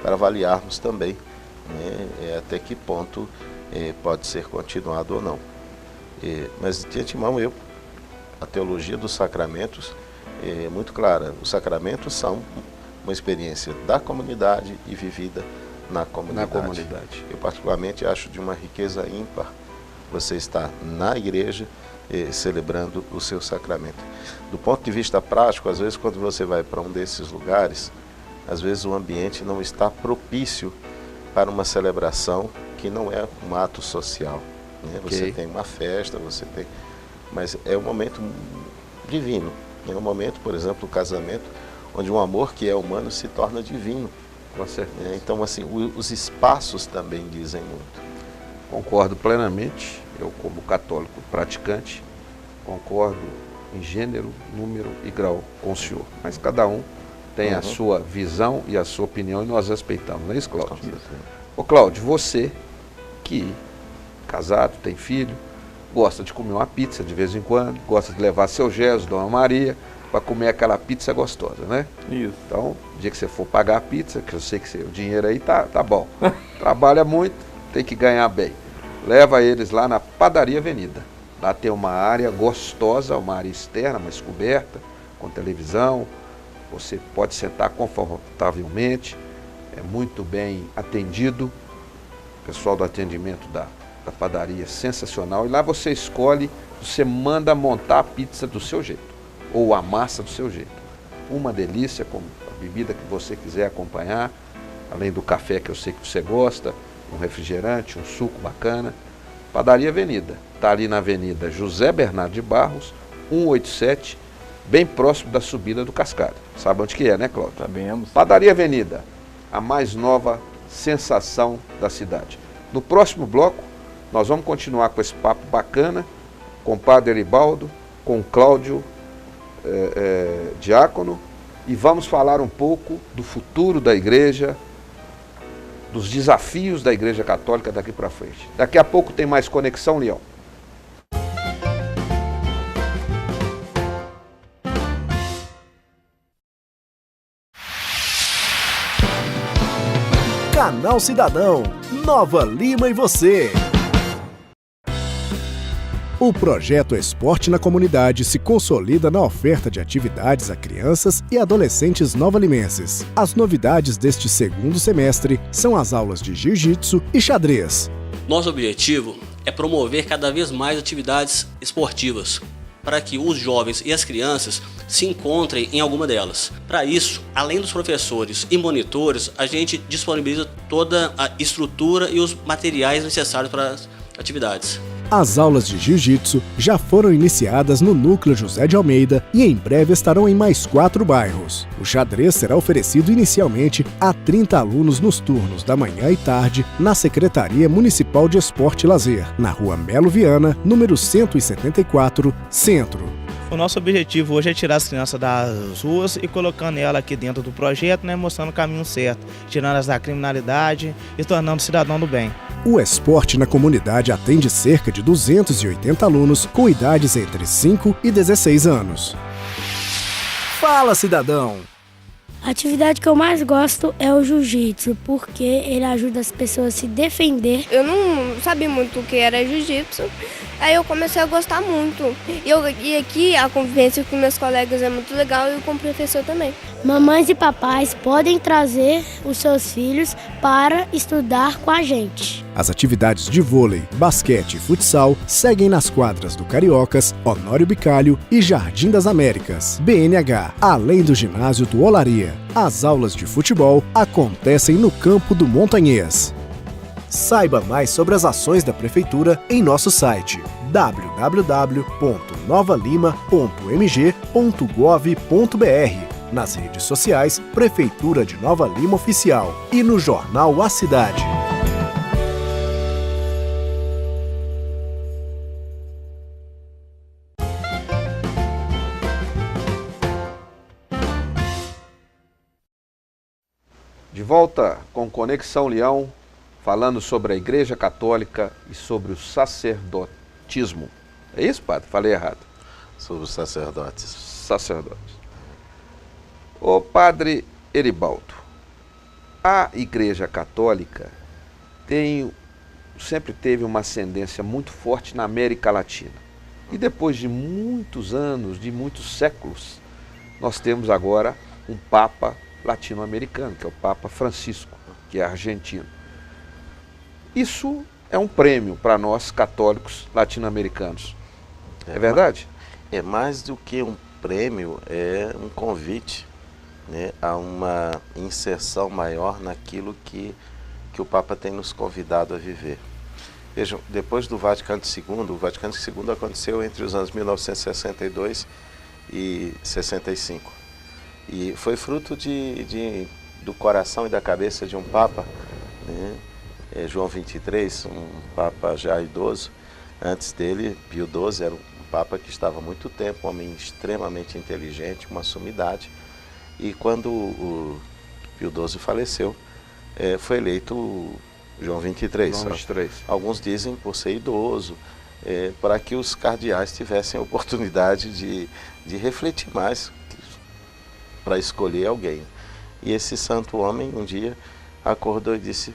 para avaliarmos também, né, até que ponto pode ser continuado ou não. Mas de antemão, a teologia dos sacramentos é muito clara. Os sacramentos são uma experiência da comunidade e vivida na comunidade. Eu particularmente acho de uma riqueza ímpar você estar na igreja celebrando o seu sacramento. Do ponto de vista prático, às vezes quando você vai para um desses lugares, às vezes o ambiente não está propício para uma celebração que não é um ato social, né? Você tem uma festa, mas é um momento divino. É um momento, por exemplo, o casamento, onde um amor que é humano se torna divino. Com certeza. Então, assim, os espaços também dizem muito. Concordo plenamente. Eu, como católico praticante, concordo em gênero, número e grau com o senhor. Mas cada um tem a sua visão e a sua opinião e nós respeitamos. Não é isso, Cláudio? Ô, Cláudio, você que casado, tem filho, gosta de comer uma pizza de vez em quando, gosta de levar seu Gesso, Dona Maria, para comer aquela pizza gostosa, né? Isso. Então, no dia que você for pagar a pizza, que eu sei que o dinheiro aí tá bom, trabalha muito, tem que ganhar bem. Leva eles lá na Padaria Avenida. Lá tem uma área gostosa, uma área externa, mas coberta, com televisão. Você pode sentar confortavelmente, é muito bem atendido. O pessoal do atendimento da padaria é sensacional. E lá você escolhe, você manda montar a pizza do seu jeito, ou a massa do seu jeito. Uma delícia, com a bebida que você quiser acompanhar, além do café que eu sei que você gosta, um refrigerante, um suco bacana. Padaria Avenida, está ali na Avenida José Bernardo de Barros, 187, bem próximo da subida do Cascalho. Sabe onde que é, né, Cláudio? Sabemos. Padaria Avenida, a mais nova sensação da cidade. No próximo bloco, nós vamos continuar com esse papo bacana, com o Padre Eribaldo, com o Cláudio Diácono, e vamos falar um pouco do futuro da igreja, dos desafios da Igreja Católica daqui para frente. Daqui a pouco tem mais Conexão Leão. Canal Cidadão, Nova Lima e você. O projeto Esporte na Comunidade se consolida na oferta de atividades a crianças e adolescentes novalimenses. As novidades deste segundo semestre são as aulas de jiu-jitsu e xadrez. Nosso objetivo é promover cada vez mais atividades esportivas, para que os jovens e as crianças se encontrem em alguma delas. Para isso, além dos professores e monitores, a gente disponibiliza toda a estrutura e os materiais necessários para as atividades. As aulas de jiu-jitsu já foram iniciadas no Núcleo José de Almeida e em breve estarão em mais 4 bairros. O xadrez será oferecido inicialmente a 30 alunos nos turnos da manhã e tarde na Secretaria Municipal de Esporte e Lazer, na Rua Melo Viana, número 174, Centro. O nosso objetivo hoje é tirar as crianças das ruas e colocando ela aqui dentro do projeto, né, mostrando o caminho certo, tirando-as da criminalidade e tornando cidadão do bem. O esporte na comunidade atende cerca de 280 alunos com idades entre 5 e 16 anos. Fala, cidadão! A atividade que eu mais gosto é o jiu-jitsu, porque ele ajuda as pessoas a se defender. Eu não sabia muito o que era jiu-jitsu, aí eu comecei a gostar muito. E aqui a convivência com meus colegas é muito legal e com o professor também. Mamães e papais podem trazer os seus filhos para estudar com a gente. As atividades de vôlei, basquete e futsal seguem nas quadras do Cariocas, Honório Bicalho e Jardim das Américas, BNH, além do ginásio do Olaria. As aulas de futebol acontecem no campo do Montanhês. Saiba mais sobre as ações da Prefeitura em nosso site www.novalima.mg.gov.br, nas redes sociais Prefeitura de Nova Lima Oficial e no jornal A Cidade. De volta com Conexão Leão, falando sobre a Igreja Católica e sobre o sacerdotismo. É isso, padre? Falei errado. Sobre os sacerdotes. Sacerdotes. Ô padre Eribaldo, a Igreja Católica sempre teve uma ascendência muito forte na América Latina. E depois de muitos anos, de muitos séculos, nós temos agora um Papa latino-americano, que é o Papa Francisco, que é argentino. Isso é um prêmio para nós católicos latino-americanos. É verdade? É mais do que um prêmio, é um convite, né, a uma inserção maior naquilo que o Papa tem nos convidado a viver. Vejam, depois do Vaticano II, o Vaticano II aconteceu entre os anos 1962 e 65. E foi fruto do coração e da cabeça de um Papa, né, João XXIII, um Papa já idoso. Antes dele, Pio XII era um Papa que estava há muito tempo, um homem extremamente inteligente, uma sumidade. E quando o Pio XII faleceu, foi eleito João XXIII. João XXIII. Alguns dizem por ser idoso, para que os cardeais tivessem a oportunidade de refletir mais para escolher alguém. E esse santo homem um dia acordou e disse: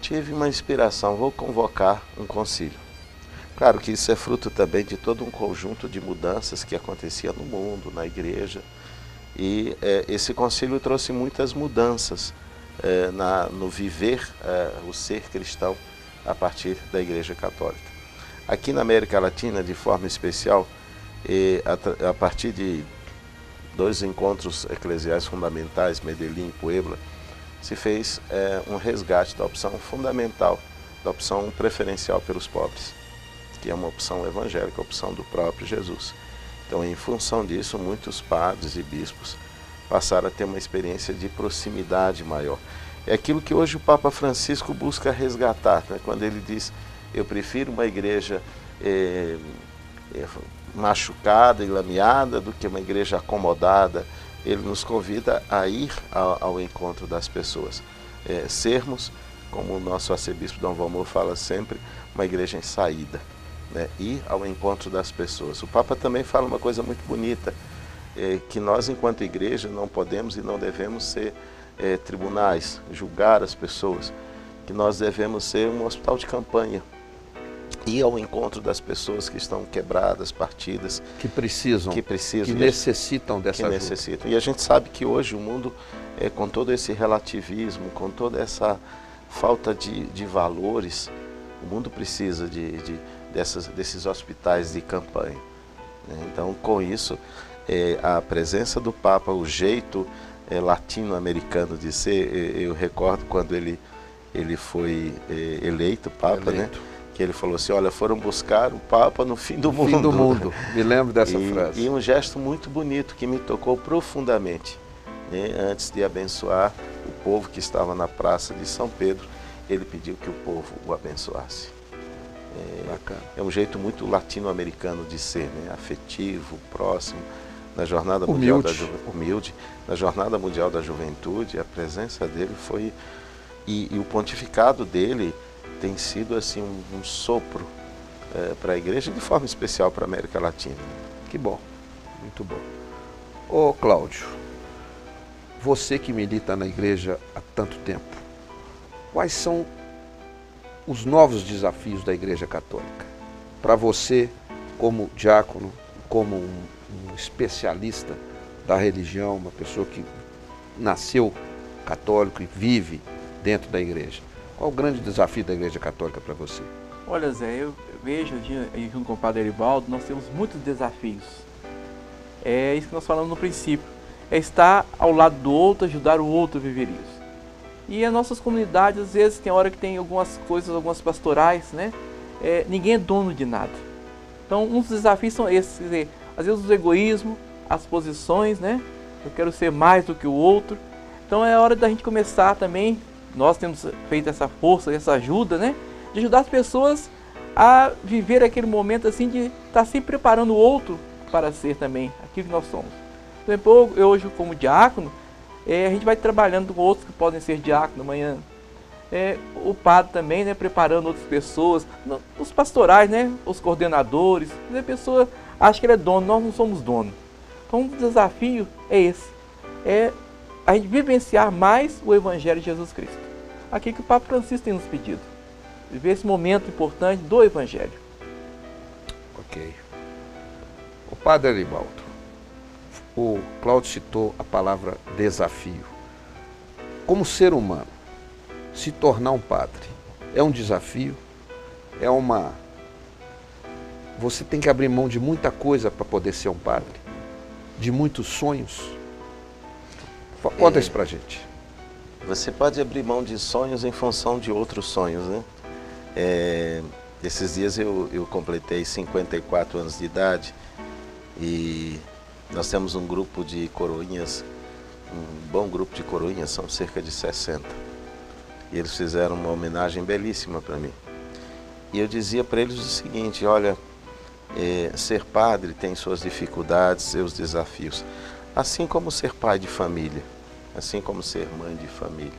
tive uma inspiração, vou convocar um concílio. Claro que isso é fruto também de todo um conjunto de mudanças que acontecia no mundo, na igreja. E esse concílio trouxe muitas mudanças no viver, o ser cristão a partir da Igreja Católica. Aqui na América Latina, de forma especial, a partir de 2 encontros eclesiais fundamentais, Medellín e Puebla, se fez um resgate da opção fundamental, da opção preferencial pelos pobres, que é uma opção evangélica, a opção do próprio Jesus. Então, em função disso, muitos padres e bispos passaram a ter uma experiência de proximidade maior. É aquilo que hoje o Papa Francisco busca resgatar, né? Quando ele diz: eu prefiro uma igreja machucada e lameada do que uma igreja acomodada. Ele nos convida a ir ao encontro das pessoas, sermos, como o nosso arcebispo Dom Valmor fala sempre, uma igreja em saída, né? Ir ao encontro das pessoas. O Papa também fala uma coisa muito bonita, que nós, enquanto igreja, não podemos e não devemos ser tribunais, julgar as pessoas, que nós devemos ser um hospital de campanha, ir ao encontro das pessoas que estão quebradas, partidas, que precisam, que necessitam dessa ajuda. Necessitam. E a gente sabe que hoje o mundo, com todo esse relativismo, com toda essa falta de valores, o mundo precisa desses hospitais de campanha, né? Então, com isso, a presença do Papa, o jeito latino-americano de ser, eu recordo quando ele foi eleito Papa, né? Que ele falou assim: olha, foram buscar o Papa no fim do mundo. Fim do mundo, me lembro dessa frase. E um gesto muito bonito que me tocou profundamente, né? Antes de abençoar o povo que estava na praça de São Pedro, ele pediu que o povo o abençoasse. É um jeito muito latino-americano de ser, né? Afetivo, próximo. Na Jornada humilde, na Jornada Mundial da Juventude, a presença dele foi... E o pontificado dele tem sido assim um sopro para a igreja, de forma especial para a América Latina. Que bom, muito bom. Ô Cláudio, você que milita na igreja há tanto tempo, quais são os novos desafios da Igreja Católica? Para você, como diácono, como um especialista da religião, uma pessoa que nasceu católico e vive dentro da igreja. Qual o grande desafio da Igreja Católica para você? Olha, Zé, eu vejo, junto com o Padre Erivaldo, nós temos muitos desafios. É isso que nós falamos no princípio. É estar ao lado do outro, ajudar o outro a viver isso. E as nossas comunidades, às vezes, tem hora que tem algumas coisas, algumas pastorais, né? Ninguém é dono de nada. Então, uns desafios são esses, quer dizer, às vezes o egoísmo, as posições, né? Eu quero ser mais do que o outro. Então é hora da gente começar também, nós temos feito essa força, essa ajuda, né? De ajudar as pessoas a viver aquele momento assim de estar sempre preparando o outro para ser também aquilo que nós somos. Por exemplo, eu hoje como diácono, a gente vai trabalhando com outros que podem ser diácono amanhã. O padre também, né? Preparando outras pessoas, os pastorais, né? Os coordenadores, a pessoa acha que ele é dono, nós não somos dono. Então o desafio é esse, a gente vivenciar mais o Evangelho de Jesus Cristo. Aqui que o Papa Francisco tem nos pedido, viver esse momento importante do Evangelho. Ok. O Padre Erivaldo, o Cláudio citou a palavra desafio. Como ser humano, se tornar um padre é um desafio, você tem que abrir mão de muita coisa para poder ser um padre, de muitos sonhos. Conta isso pra gente. Você pode abrir mão de sonhos em função de outros sonhos, né? Esses dias eu completei 54 anos de idade e nós temos um grupo de coroinhas, um bom grupo de coroinhas, são cerca de 60. E eles fizeram uma homenagem belíssima para mim. E eu dizia para eles o seguinte, olha, ser padre tem suas dificuldades, seus desafios, assim como ser pai de família, assim como ser mãe de família.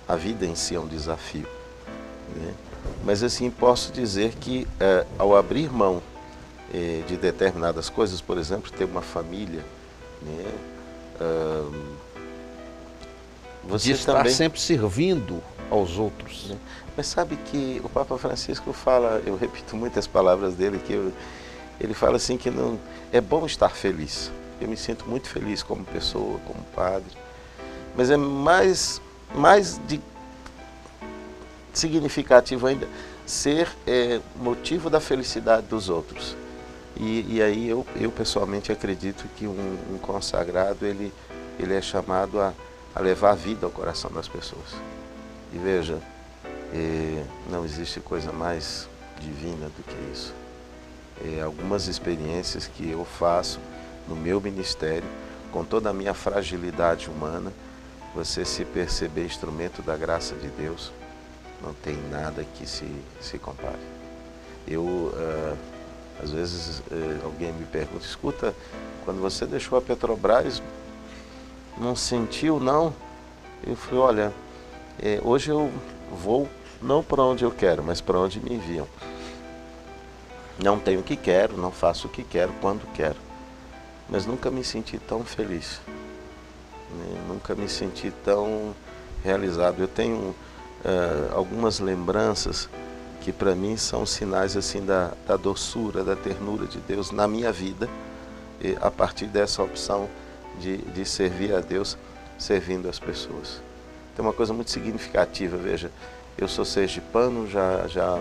A vida em si é um desafio, né? Mas assim, posso dizer que ao abrir mão de determinadas coisas, por exemplo, ter uma família, né? Você de estar também sempre servindo aos outros. Né? Mas sabe que o Papa Francisco fala, eu repito muitas palavras dele, ele fala assim que não é bom estar feliz. Eu me sinto muito feliz como pessoa, como padre, mas é mais significativo ainda ser motivo da felicidade dos outros. E aí eu pessoalmente acredito que um consagrado ele é chamado a levar a vida ao coração das pessoas. E veja, não existe coisa mais divina do que isso. Algumas experiências que eu faço no meu ministério, com toda a minha fragilidade humana, você se perceber instrumento da graça de Deus, não tem nada que se compare. Às vezes alguém me pergunta, escuta, quando você deixou a Petrobras, não sentiu não? Eu falei, olha, hoje eu vou não para onde eu quero, mas para onde me enviam. Não tenho o que quero, não faço o que quero, quando quero. Mas nunca me senti tão feliz, né? Nunca me senti tão realizado. Eu tenho algumas lembranças que para mim são sinais assim da doçura, da ternura de Deus na minha vida, a partir dessa opção de servir a Deus, servindo as pessoas. Tem uma coisa muito significativa, veja, eu sou sergipano, já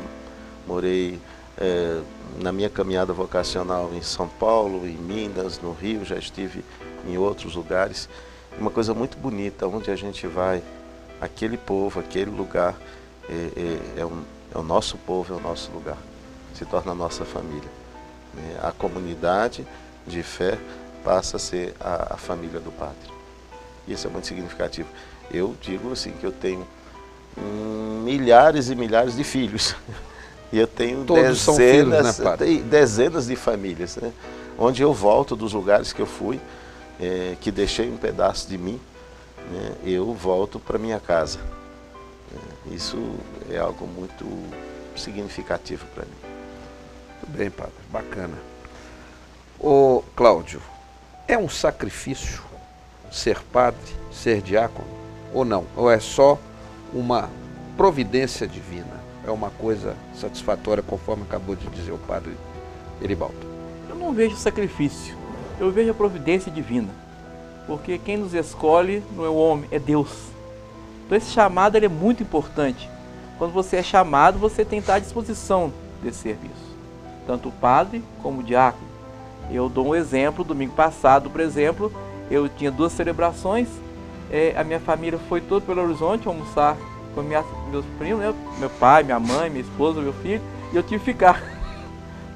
morei na minha caminhada vocacional em São Paulo, em Minas, no Rio, já estive em outros lugares. Uma coisa muito bonita, onde a gente vai, aquele povo, aquele lugar, é o nosso povo, é o nosso lugar, se torna a nossa família. A comunidade de fé passa a ser a família do Padre. Isso é muito significativo. Eu digo assim que eu tenho milhares e milhares de filhos, E eu tenho Todos são filhos, né, padre? dezenas de famílias, né? Onde eu volto dos lugares que eu fui, que deixei um pedaço de mim, né? Eu volto para minha casa. Isso é algo muito significativo para mim. Muito bem, padre, bacana. Ô, Cláudio, é um sacrifício ser padre, ser diácono, ou não? Ou é só uma providência divina? É uma coisa satisfatória, conforme acabou de dizer o padre Eribaldo? Eu não vejo sacrifício, eu vejo a providência divina. Porque quem nos escolhe não é o homem, é Deus. Então esse chamado ele é muito importante. Quando você é chamado, você tem que estar à disposição desse serviço. Tanto o padre como o diácono. Eu dou um exemplo, domingo passado, por exemplo, eu tinha 2 celebrações, a minha família foi toda pelo Horizonte almoçar com meus primos, né? Meu pai, minha mãe, minha esposa, meu filho, e eu tive que ficar,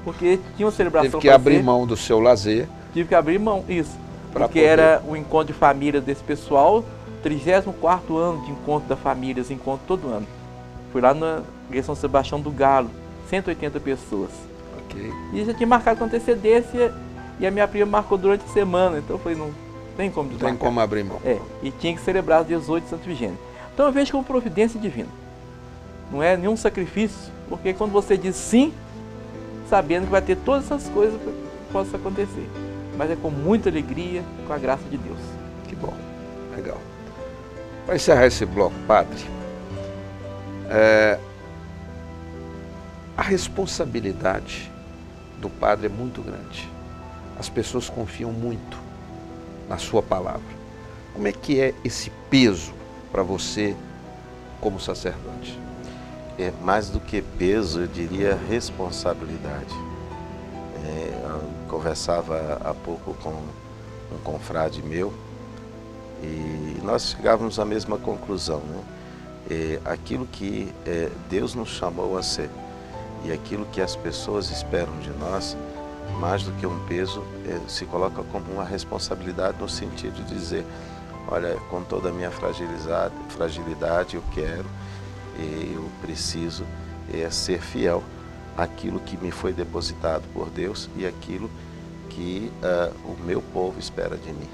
porque tinha uma celebração. Teve que abrir mão do seu lazer. Tive que abrir mão, isso, porque era o encontro de família desse pessoal, 34º ano de encontro da família, esse encontro todo ano. Fui lá na igreja São Sebastião do Galo, 180 pessoas. Okay. E já tinha marcado com antecedência, e a minha prima marcou durante a semana, então eu falei, não tem como desmarcar. Tem como abrir mão. E tinha que celebrar os 18 de Santo Vigênio. Então eu vejo como providência divina. Não é nenhum sacrifício, porque quando você diz sim, sabendo que vai ter todas essas coisas que possam acontecer. Mas é com muita alegria, com a graça de Deus. Que bom, legal. Para encerrar esse bloco, padre, a responsabilidade do padre é muito grande. As pessoas confiam muito na sua palavra. Como é que é esse peso para você como sacerdote? É mais do que peso, eu diria responsabilidade. Eu conversava há pouco com um confrade meu e nós chegávamos à mesma conclusão, né? Aquilo que Deus nos chamou a ser e aquilo que as pessoas esperam de nós, mais do que um peso, se coloca como uma responsabilidade no sentido de dizer, olha, com toda a minha fragilidade eu quero, eu preciso ser fiel àquilo que me foi depositado por Deus e aquilo que o meu povo espera de mim.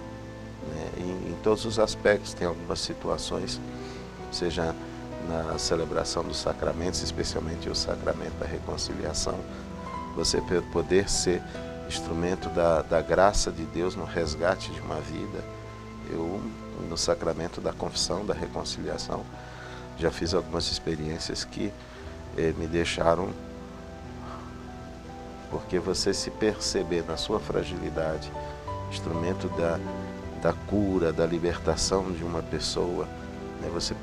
Em todos os aspectos, tem algumas situações, seja na celebração dos sacramentos, especialmente o sacramento da reconciliação, você poder ser instrumento da graça de Deus no resgate de uma vida. Eu, no sacramento da confissão, da reconciliação, já fiz algumas experiências que me deixaram, porque você se perceber na sua fragilidade, instrumento da cura, da libertação de uma pessoa, né? Você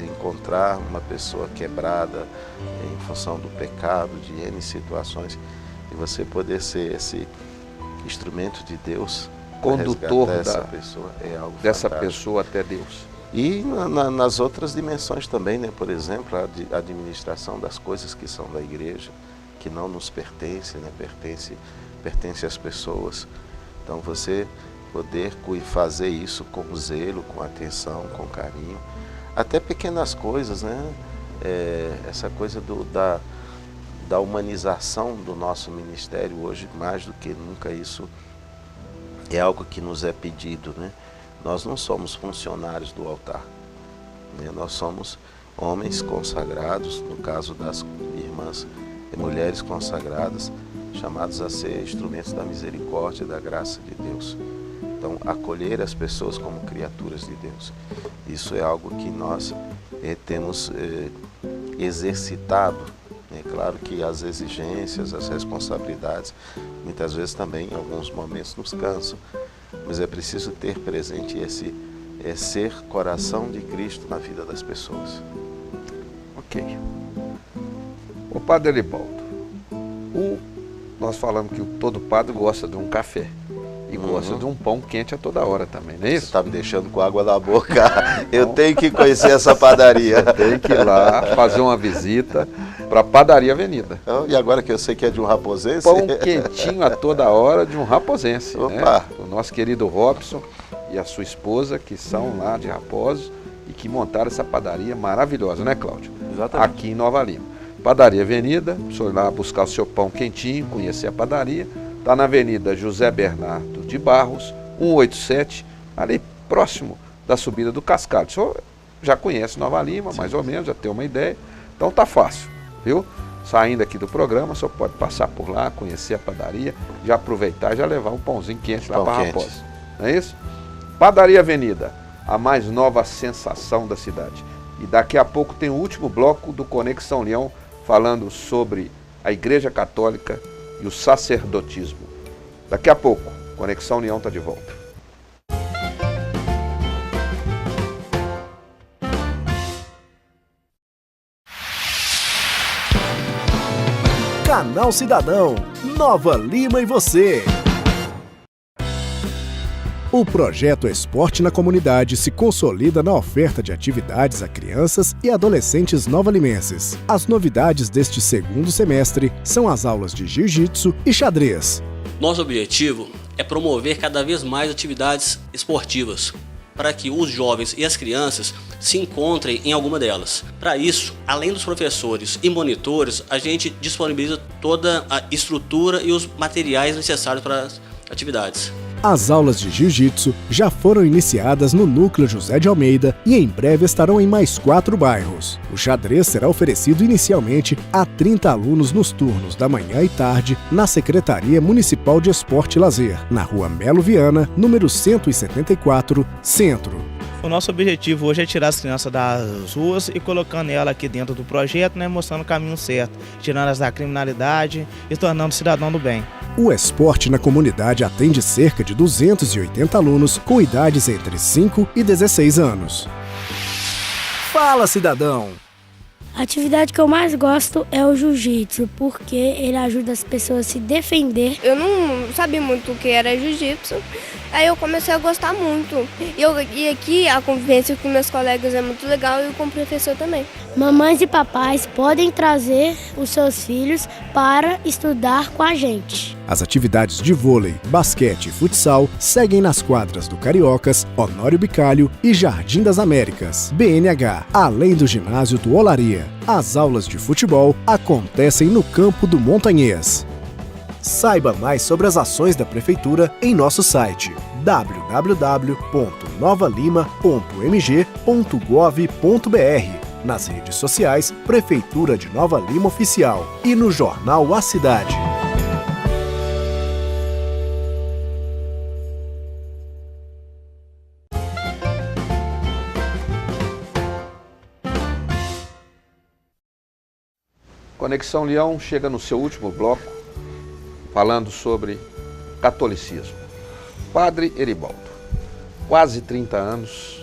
encontrar uma pessoa quebrada em função do pecado, de N situações, e você poder ser esse instrumento de Deus, condutor dessa pessoa, é algo dessa fantástico. Pessoa até Deus. E nas outras dimensões também, né? Por exemplo, a administração das coisas que são da igreja, que não nos pertence, né? Pertence às pessoas. Então você poder fazer isso com zelo, com atenção, com carinho, até pequenas coisas, né? Essa coisa da humanização do nosso ministério hoje, mais do que nunca, isso é algo que nos é pedido, né? Nós não somos funcionários do altar, né? Nós somos homens consagrados, no caso das irmãs e mulheres consagradas, chamados a ser instrumentos da misericórdia e da graça de Deus. Então, acolher as pessoas como criaturas de Deus, isso é algo que nós temos exercitado. É claro que as exigências, as responsabilidades, muitas vezes também, em alguns momentos, nos cansam, mas é preciso ter presente esse ser coração de Cristo na vida das pessoas. Ok. O padre Eribaldo, nós falamos que todo padre gosta de um café. E gosta de um pão quente a toda hora também, não é isso? Você está me deixando com água na boca. Eu tenho que conhecer essa padaria. Tem que ir lá fazer uma visita para a Padaria Avenida. E agora que eu sei que é de um raposense? Pão quentinho a toda hora de um raposense. Opa. Né? O nosso querido Robson e a sua esposa, que são lá de Raposos e que montaram essa padaria maravilhosa, né, Cláudio? Exatamente. Aqui em Nova Lima. Padaria Avenida, o senhor ir lá buscar o seu pão quentinho, conhecer a padaria. Está na Avenida José Bernardo de Barros, 187, ali próximo da subida do Cascalho. O senhor já conhece Nova Lima, mais ou menos, já tem uma ideia. Então tá fácil, viu? Saindo aqui do programa, o senhor pode passar por lá, conhecer a padaria, já aproveitar e já levar um pãozinho quente lá para Raposa. Não é isso? Padaria Avenida, a mais nova sensação da cidade. E daqui a pouco tem o último bloco do Conexão Leão, falando sobre a Igreja Católica e o sacerdotismo. Daqui a pouco, Conexão Leão está de volta. Canal Cidadão, Nova Lima e você. O projeto Esporte na Comunidade se consolida na oferta de atividades a crianças e adolescentes novalimenses. As novidades deste segundo semestre são as aulas de jiu-jitsu e xadrez. Nosso objetivo é promover cada vez mais atividades esportivas, para que os jovens e as crianças se encontrem em alguma delas. Para isso, além dos professores e monitores, a gente disponibiliza toda a estrutura e os materiais necessários para as atividades. As aulas de jiu-jitsu já foram iniciadas no Núcleo José de Almeida e em breve estarão em mais 4 bairros. O xadrez será oferecido inicialmente a 30 alunos nos turnos da manhã e tarde na Secretaria Municipal de Esporte e Lazer, na Rua Melo Viana, número 174, Centro. O nosso objetivo hoje é tirar as crianças das ruas e colocando elas aqui dentro do projeto, mostrando o caminho certo, tirando elas da criminalidade e tornando cidadão do bem. O Esporte na Comunidade atende cerca de 280 alunos com idades entre 5 e 16 anos. Fala, cidadão! A atividade que eu mais gosto é o jiu-jitsu, porque ele ajuda as pessoas a se defender. Eu não sabia muito o que era jiu-jitsu, aí eu comecei a gostar muito. E aqui a convivência com meus colegas é muito legal e com o professor também. Mamães e papais podem trazer os seus filhos para estudar com a gente. As atividades de vôlei, basquete e futsal seguem nas quadras do Cariocas, Honório Bicalho e Jardim das Américas, BNH, além do ginásio do Olaria. As aulas de futebol acontecem no campo do Montanhês. Saiba mais sobre as ações da Prefeitura em nosso site www.novalima.mg.gov.br, nas redes sociais Prefeitura de Nova Lima Oficial e no jornal A Cidade. Conexão Leão chega no seu último bloco, falando sobre catolicismo. Padre Heribaldo, quase 30 anos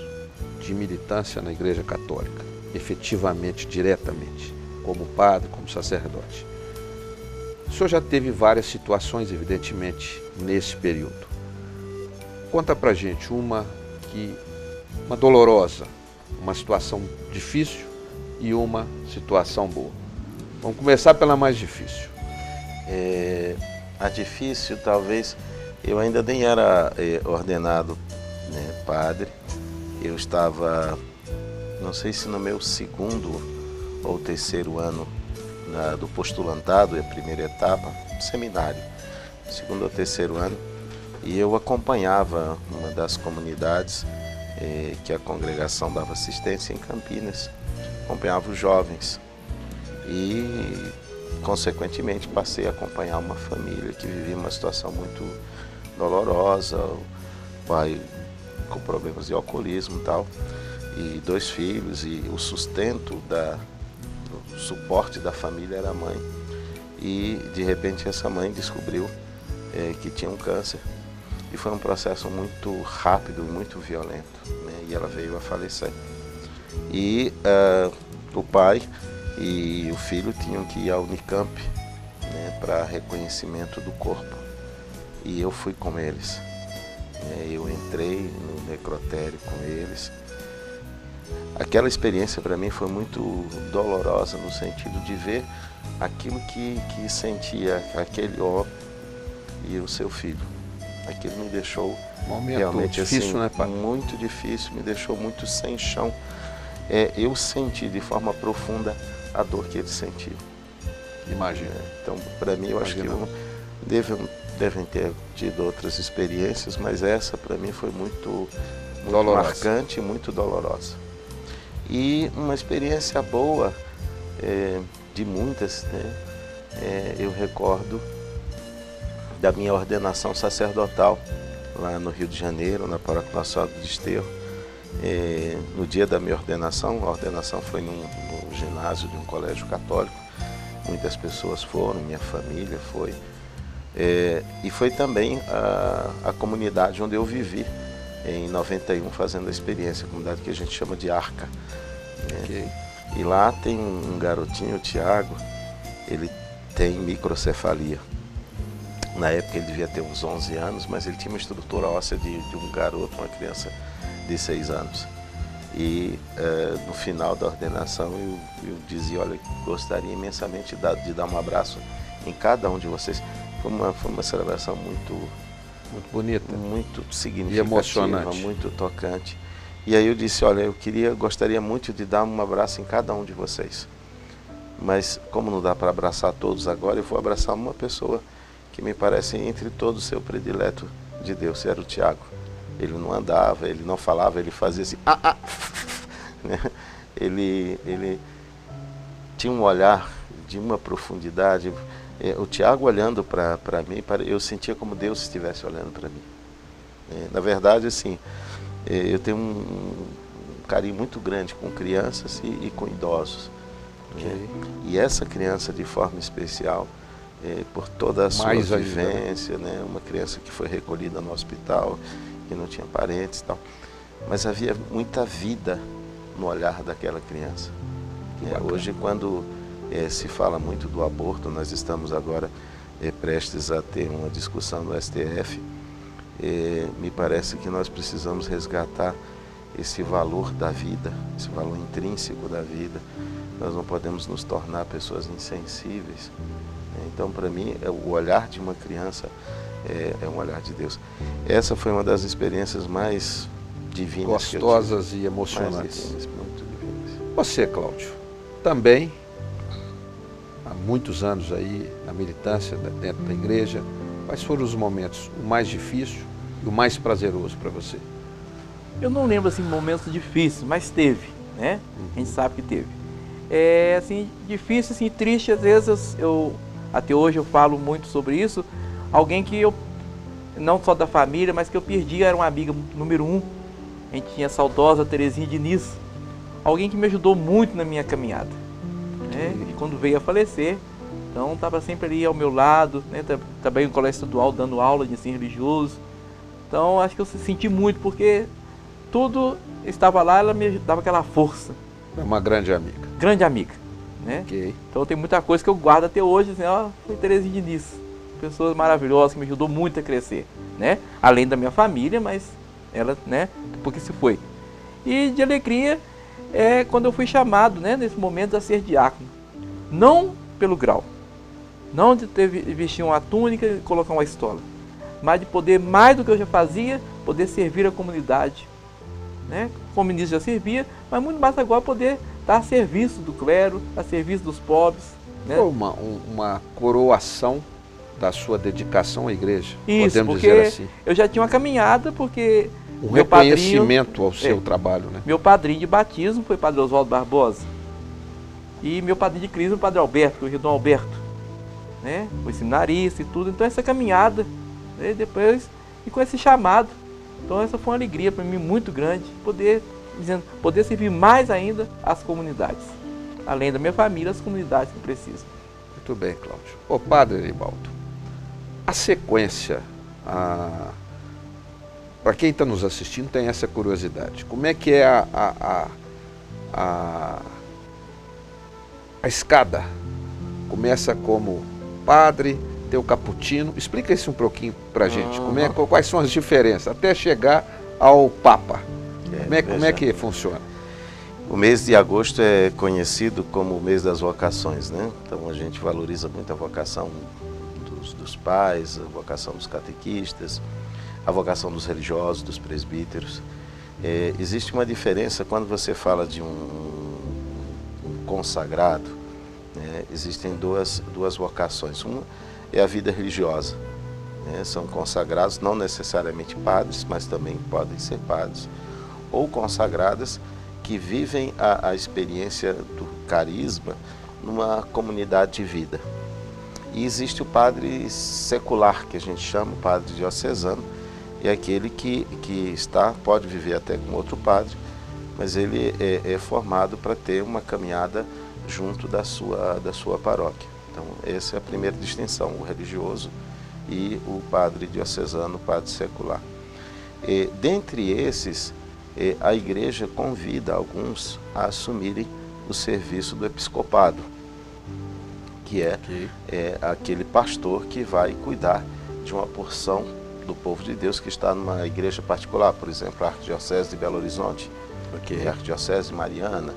de militância na Igreja Católica, efetivamente, diretamente, como padre, como sacerdote. O senhor já teve várias situações, evidentemente, nesse período. Conta pra gente uma dolorosa, uma situação difícil e uma situação boa. Vamos começar pela mais difícil. A difícil, talvez, eu ainda nem era ordenado padre. Eu estava, não sei se no meu 2º ou 3º ano do postulantado, a primeira etapa, seminário, 2º ou 3º ano, e eu acompanhava uma das comunidades que a congregação dava assistência em Campinas, acompanhava os jovens. E, consequentemente, passei a acompanhar uma família que vivia uma situação muito dolorosa, o pai com problemas de alcoolismo e tal, e 2 filhos, e o sustento, o suporte da família era a mãe. E, de repente, essa mãe descobriu que tinha um câncer, e foi um processo muito rápido, muito violento, e ela veio a falecer. E o pai e o filho tinham que ir à Unicamp para reconhecimento do corpo, e eu fui com eles. Eu entrei no necrotério com eles. Aquela experiência para mim foi muito dolorosa, no sentido de ver aquilo que sentia aquele homem e o seu filho. Aquilo me deixou realmente difícil, assim, né, pai? muito difícil, me deixou muito sem chão. eu senti de forma profunda a dor que ele sentiu. Imagina. Então, para mim, eu acho que devem ter tido outras experiências, mas essa para mim foi muito marcante, muito dolorosa. E uma experiência boa, de muitas, né? Eu recordo da minha ordenação sacerdotal lá no Rio de Janeiro, na Paróquia Nossa Senhora do Desterro. No dia da minha ordenação, a ordenação foi no ginásio de um colégio católico. Muitas pessoas foram, minha família foi. E foi também a comunidade onde eu vivi, em 91, fazendo a experiência, a comunidade que a gente chama de Arca. Okay. E lá tem um garotinho, o Tiago, ele tem microcefalia. Na época ele devia ter uns 11 anos, mas ele tinha uma estrutura óssea de um garoto, uma criança de 6 anos. E no final da ordenação eu dizia, olha, gostaria imensamente de dar um abraço em cada um de vocês. Foi uma celebração muito bonita, muito significativa, e emocionante, muito tocante. E aí eu disse, olha, gostaria muito de dar um abraço em cada um de vocês. Mas como não dá para abraçar todos agora, eu vou abraçar uma pessoa que me parece entre todos ser o predileto de Deus, era o Tiago. Ele não andava, ele não falava, ele fazia assim, né? Ele tinha um olhar de uma profundidade. O Tiago olhando para mim, eu sentia como Deus estivesse olhando para mim. Na verdade, assim, eu tenho um carinho muito grande com crianças e com idosos. Okay. E essa criança, de forma especial, por toda a sua vivência, né? Uma criança que foi recolhida no hospital, que não tinha parentes e tal. Mas havia muita vida no olhar daquela criança. Hoje, quando se fala muito do aborto, nós estamos agora prestes a ter uma discussão no STF. Me parece que nós precisamos resgatar esse valor da vida, esse valor intrínseco da vida. Nós não podemos nos tornar pessoas insensíveis. Então, para mim, o olhar de uma criança é um olhar de Deus. Essa foi uma das experiências mais divinas, gostosas e emocionantes. Muito divinas. Você, Cláudio, também há muitos anos aí na militância dentro da igreja, quais foram os momentos o mais difícil e o mais prazeroso para você? Eu não lembro assim momentos difíceis, mas teve, né? A gente sabe que teve. Assim, difícil, assim, triste, às vezes até hoje eu falo muito sobre isso. Alguém que eu, não só da família, mas que eu perdi, era uma amiga número 1. A gente tinha a saudosa Terezinha Diniz. Alguém que me ajudou muito na minha caminhada, né? E quando veio a falecer, então estava sempre ali ao meu lado, né? Também no colégio estadual dando aula de ensino religioso. Então acho que eu senti muito, porque tudo estava lá, ela me dava aquela força. É uma grande amiga. Grande amiga, né? Okay. Então tem muita coisa que eu guardo até hoje, assim, ó, foi Terezinha Diniz. Pessoa maravilhosa que me ajudou muito a crescer, né? Além da minha família, mas ela, né? Porque se foi. E de alegria quando eu fui chamado, né? Nesse momento a ser diácono. Não pelo grau, não de ter vestir uma túnica e colocar uma estola, mas de poder, mais do que eu já fazia, poder servir a comunidade, né? Como ministro já servia, mas muito mais agora poder estar a serviço do clero, a serviço dos pobres, né? Foi uma coroação da sua dedicação à igreja, isso, podemos porque dizer assim. Eu já tinha uma caminhada, porque um reconhecimento ao seu trabalho, né? Meu padrinho de batismo foi Padre Oswaldo Barbosa, e meu padrinho de crisma, o Padre Alberto, o Rio Dom Alberto, né? Foi seminarista e tudo. Então essa caminhada, né? Depois, e com esse chamado, então essa foi uma alegria para mim muito grande, poder servir mais ainda as comunidades, além da minha família, as comunidades que precisam. Muito bem, Cláudio. Ô Padre Eribaldo, a sequência, para quem está nos assistindo tem essa curiosidade, como é que é a escada? Começa como padre, tem o cappuccino, explica isso um pouquinho para a gente, quais são as diferenças, até chegar ao Papa, como é que funciona? O mês de agosto é conhecido como o mês das vocações, né? Então a gente valoriza muito a vocação dos pais, a vocação dos catequistas, a vocação dos religiosos, dos presbíteros. Existe uma diferença quando você fala de um consagrado, né? Existem duas vocações. Uma é a vida religiosa, né? São consagrados, não necessariamente padres, mas também podem ser padres, ou consagradas que vivem a experiência do carisma numa comunidade de vida. E existe o padre secular, que a gente chama, o padre diocesano, é aquele que pode viver até com outro padre, mas ele é formado para ter uma caminhada junto da sua paróquia. Então, essa é a primeira distinção, o religioso e o padre diocesano, o padre secular. Dentre esses, a igreja convida alguns a assumirem o serviço do episcopado, que é aquele pastor que vai cuidar de uma porção do povo de Deus que está numa igreja particular, por exemplo, a Arquidiocese de Belo Horizonte, a Arquidiocese Mariana.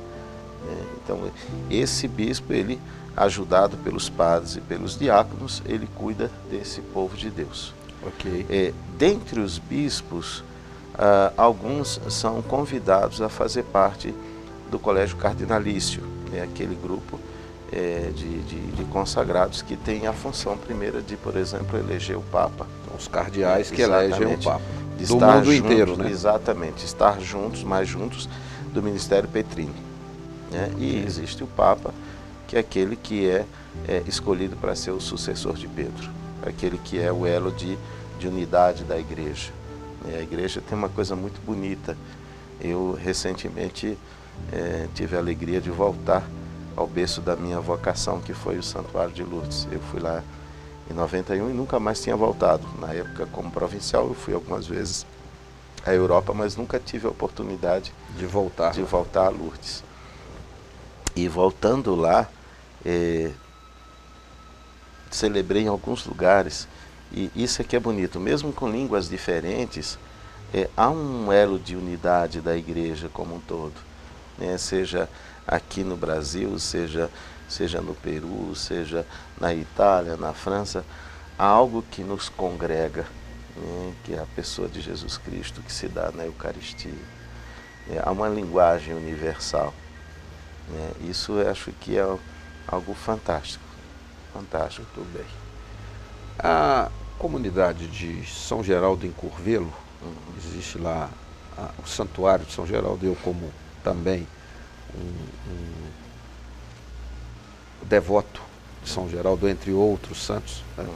Então, esse bispo, ele, ajudado pelos padres e pelos diáconos, ele cuida desse povo de Deus. Dentre os bispos, alguns são convidados a fazer parte do Colégio Cardinalício, aquele grupo de consagrados que tem a função primeira de, por exemplo, eleger o Papa. Os cardeais que elegem o Papa. Do mundo inteiro, né? Exatamente, estar juntos, mais juntos, do Ministério Petrini. E existe o Papa, que é aquele que é escolhido para ser o sucessor de Pedro, aquele que é o elo de unidade da igreja. A igreja tem uma coisa muito bonita. Eu recentemente tive a alegria de voltar ao berço da minha vocação, que foi o Santuário de Lourdes. Eu fui lá em 91 e nunca mais tinha voltado. Na época, como provincial, eu fui algumas vezes à Europa, mas nunca tive a oportunidade de voltar a Lourdes. E voltando lá, celebrei em alguns lugares, e isso aqui é bonito, mesmo com línguas diferentes, há um elo de unidade da igreja como um todo, né? Seja aqui no Brasil, seja no Peru, seja na Itália, na França, há algo que nos congrega, né? Que é a pessoa de Jesus Cristo que se dá na Eucaristia. Há uma linguagem universal. Isso eu acho que é algo fantástico. Fantástico. Muito bem. A comunidade de São Geraldo em Curvelo, existe lá o Santuário de São Geraldo, eu como também um devoto de São Geraldo, entre outros santos, né?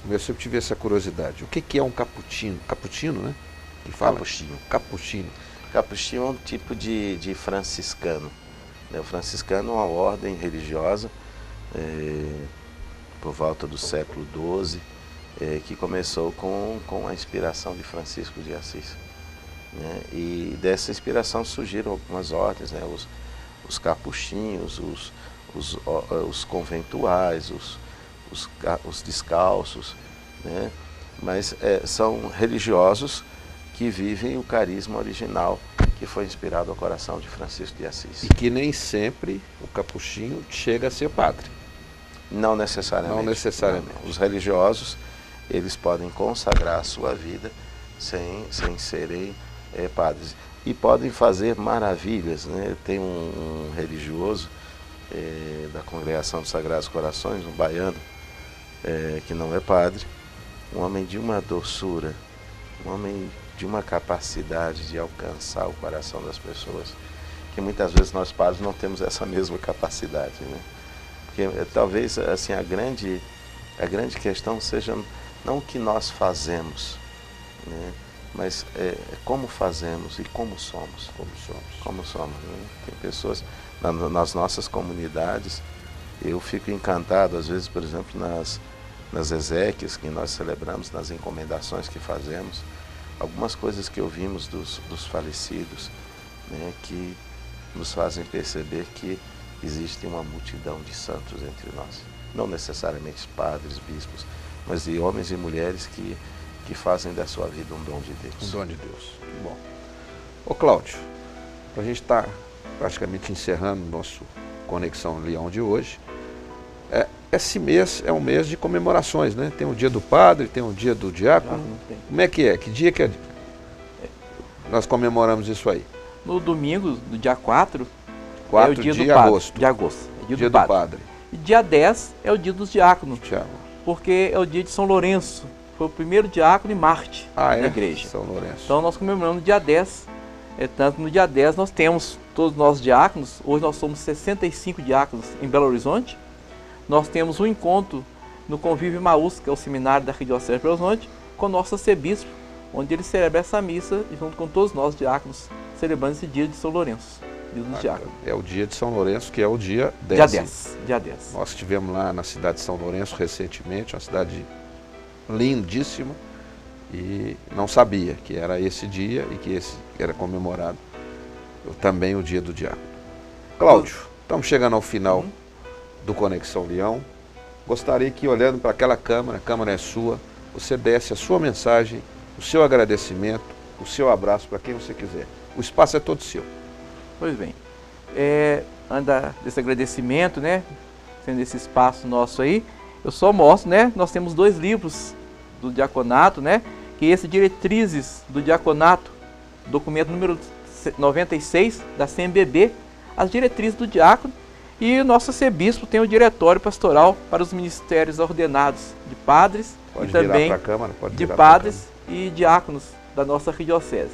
Eu sempre tive essa curiosidade. O que é um cappuccino? Cappuccino, né? Que fala? Cappuccino. Cappuccino é um tipo de franciscano. O franciscano é uma ordem religiosa por volta do século XII, que começou com a inspiração de Francisco de Assis. E dessa inspiração surgiram algumas ordens, né? Os capuchinhos, os conventuais, os descalços, né? Mas são religiosos que vivem o carisma original que foi inspirado ao coração de Francisco de Assis. E que nem sempre o capuchinho chega a ser padre. Não necessariamente. Não necessariamente. Não. Os religiosos, eles podem consagrar a sua vida sem serem padres. E podem fazer maravilhas, né? Tem um religioso da Congregação dos Sagrados Corações, um baiano, que não é padre, um homem de uma doçura, um homem de uma capacidade de alcançar o coração das pessoas, que muitas vezes nós padres não temos essa mesma capacidade, né? Porque talvez assim, a grande questão seja não o que nós fazemos, né? Mas como fazemos e como somos. Como somos, né? Tem pessoas nas nossas comunidades, eu fico encantado, às vezes, por exemplo, nas exéquias que nós celebramos, nas encomendações que fazemos, algumas coisas que ouvimos dos falecidos, né, que nos fazem perceber que existe uma multidão de santos entre nós. Não necessariamente padres, bispos, mas de homens e mulheres que fazem da sua vida um dom de Deus. Um dom de Deus. Bom. Ô Cláudio, a gente está praticamente encerrando o nosso Conexão Leão de hoje. Esse mês é um mês de comemorações, né? Tem o dia do padre, tem o dia do diácono. Como é que é? Que dia que é? nós comemoramos isso aí? No domingo, no dia 4, 4 é o dia de do padre, agosto. de agosto. É Dia do Padre. E dia 10 é o dia dos diáconos, Tiago. porque é o dia de São Lourenço. Foi o primeiro diácono em Marte da é? igreja. São Lourenço. Então nós comemoramos no dia 10. Tanto no dia 10 nós temos todos os nossos diáconos. Hoje nós somos 65 diáconos em Belo Horizonte. Nós temos um encontro no Convívio Emaús, que é o seminário da Arquidiocese de Belo Horizonte, com o nosso arcebispo, onde ele celebra essa missa junto com todos nós diáconos, celebrando esse dia de São Lourenço, dia dos diáconos. É o dia de São Lourenço, que é o dia 10. Dia 10. Nós estivemos lá na cidade de São Lourenço recentemente, uma cidade lindíssima, e não sabia que era esse dia e que esse era comemorado também o dia do diácono. Cláudio, estamos chegando ao final do Conexão Leão. Gostaria que, olhando para aquela câmera, a câmera é sua, você desse a sua mensagem, o seu agradecimento, o seu abraço para quem você quiser. O espaço é todo seu. Pois bem, anda desse agradecimento, né, sendo esse espaço nosso aí, eu só mostro, né, nós temos 2 livros do diaconato, né, que é esse Diretrizes do Diaconato, documento número 96 da CMBB, as diretrizes do diácono, e o nosso arcebispo tem o diretório pastoral para os ministérios ordenados de padres e também de padres e diáconos da nossa arquidiocese.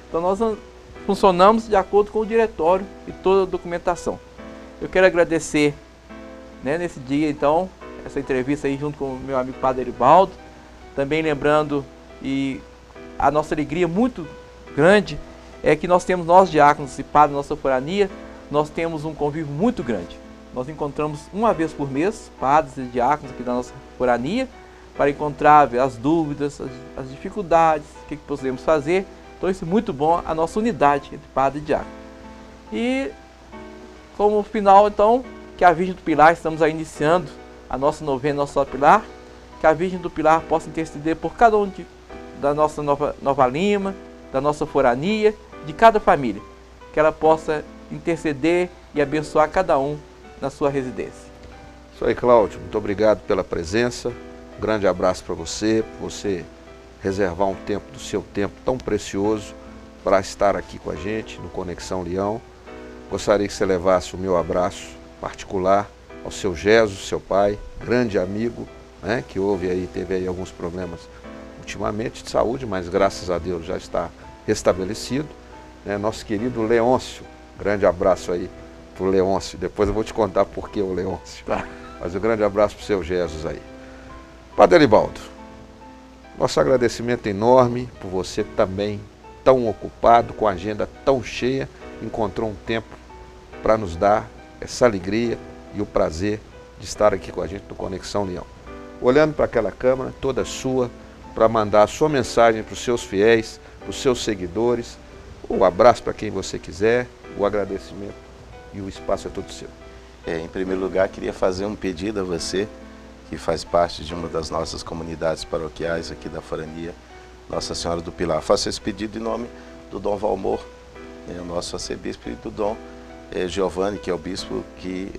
Então nós funcionamos de acordo com o diretório e toda a documentação. Eu quero agradecer, né, nesse dia então, essa entrevista aí junto com o meu amigo Padre Eribaldo, também lembrando, e a nossa alegria muito grande é que nós temos, nós diáconos e padres da nossa forania, nós temos um convívio muito grande. Nós encontramos uma vez por mês, padres e diáconos aqui da nossa forania, para encontrar, ver as dúvidas, as dificuldades, o que podemos fazer. Então isso é muito bom, a nossa unidade entre padre e diácono. E como final, então, que a Virgem do Pilar, estamos aí iniciando a nossa novena, Nossa Pilar, que a Virgem do Pilar possa interceder por cada um da nossa Nova Lima, da nossa forania, de cada família, que ela possa interceder e abençoar cada um na sua residência. Isso aí, Cláudio, muito obrigado pela presença, um grande abraço para você, por você reservar um tempo do seu tempo tão precioso para estar aqui com a gente no Conexão Leão. Gostaria que você levasse o meu abraço particular ao seu Jesus, seu pai, grande amigo, né, que teve aí alguns problemas ultimamente de saúde, mas graças a Deus já está restabelecido. Né, nosso querido Leôncio, grande abraço aí para o Leôncio, depois eu vou te contar por que o Leôncio, mas um grande abraço para o seu Jesus aí. Padre Eribaldo, nosso agradecimento enorme por você também tão ocupado, com a agenda tão cheia, encontrou um tempo para nos dar essa alegria e o prazer de estar aqui com a gente no Conexão Leão. Olhando para aquela câmera, toda sua, para mandar a sua mensagem para os seus fiéis, para os seus seguidores, o abraço para quem você quiser, o agradecimento e o espaço é todo seu. Em primeiro lugar, queria fazer um pedido a você, que faz parte de uma das nossas comunidades paroquiais aqui da Forania, Nossa Senhora do Pilar. Faço esse pedido em nome do Dom Valmor, o nosso arcebispo, e do Dom Giovanni, que é o bispo que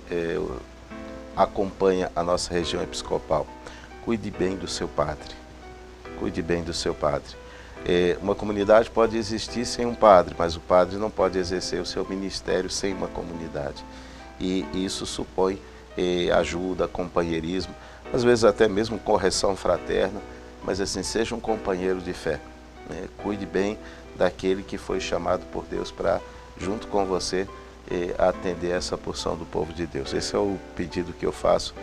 acompanha a nossa região episcopal. Cuide bem do seu padre. Cuide bem do seu padre. Uma comunidade pode existir sem um padre, mas o padre não pode exercer o seu ministério sem uma comunidade. E isso supõe ajuda, companheirismo, às vezes até mesmo correção fraterna, mas assim, seja um companheiro de fé. Né? Cuide bem daquele que foi chamado por Deus para, junto com você, atender essa porção do povo de Deus. Esse é o pedido que eu faço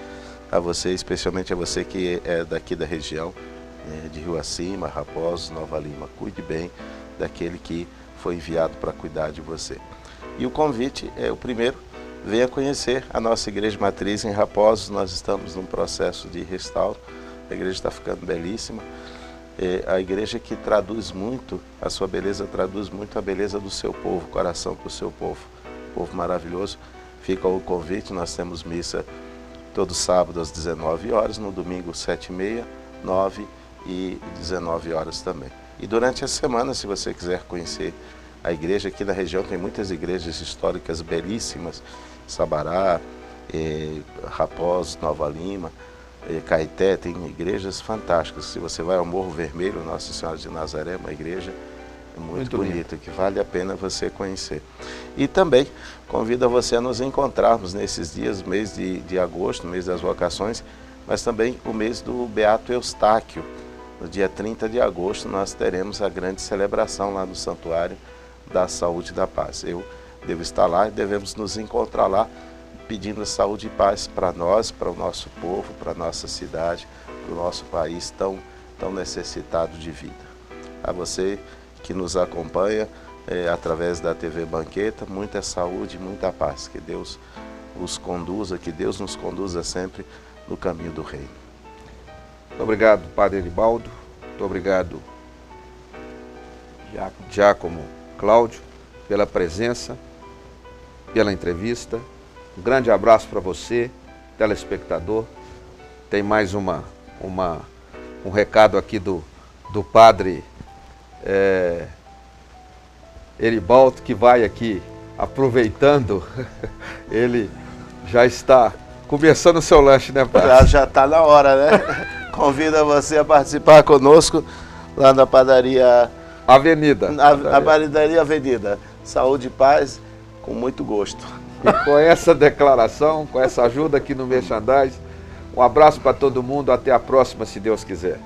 a você, especialmente a você que é daqui da região, de Rio Acima, Raposos, Nova Lima. Cuide bem daquele que foi enviado para cuidar de você. E o convite é o primeiro: venha conhecer a nossa igreja matriz em Raposos. Nós estamos num processo de restauro, a igreja está ficando belíssima. A igreja que traduz muito, a sua beleza traduz muito a beleza do seu povo, coração para o seu povo, povo maravilhoso. Fica o convite, nós temos missa todo sábado às 19 horas, no domingo 7h30, 9 e 19 horas também. E durante a semana, se você quiser conhecer a igreja, aqui na região tem muitas igrejas históricas belíssimas, Sabará, Raposos, Nova Lima, Caeté, tem igrejas fantásticas. Se você vai ao Morro Vermelho, Nossa Senhora de Nazaré, uma igreja muito bonito, que vale a pena você conhecer. E também convido você a nos encontrarmos nesses dias, mês de agosto, mês das vocações, mas também o mês do Beato Eustáquio. No dia 30 de agosto nós teremos a grande celebração lá no Santuário da Saúde e da Paz. Eu devo estar lá e devemos nos encontrar lá pedindo saúde e paz para nós, para o nosso povo, para a nossa cidade, para o nosso país tão necessitado de vida. A você que nos acompanha através da TV Banqueta, muita saúde, muita paz. Que Deus os conduza, que Deus nos conduza sempre no caminho do reino. Muito obrigado, Padre Eribaldo. Muito obrigado, Diácono Cláudio, pela presença, pela entrevista. Um grande abraço para você, telespectador. Tem mais um recado aqui do Padre Eribaldo, que vai aqui aproveitando. Ele já está começando o seu lanche, né, Padre? Já está na hora, né? Convido você a participar conosco lá na padaria Avenida. Na padaria Avenida. Saúde e paz, com muito gosto. E com essa declaração, com essa ajuda aqui no Merchandise, um abraço para todo mundo, até a próxima, se Deus quiser.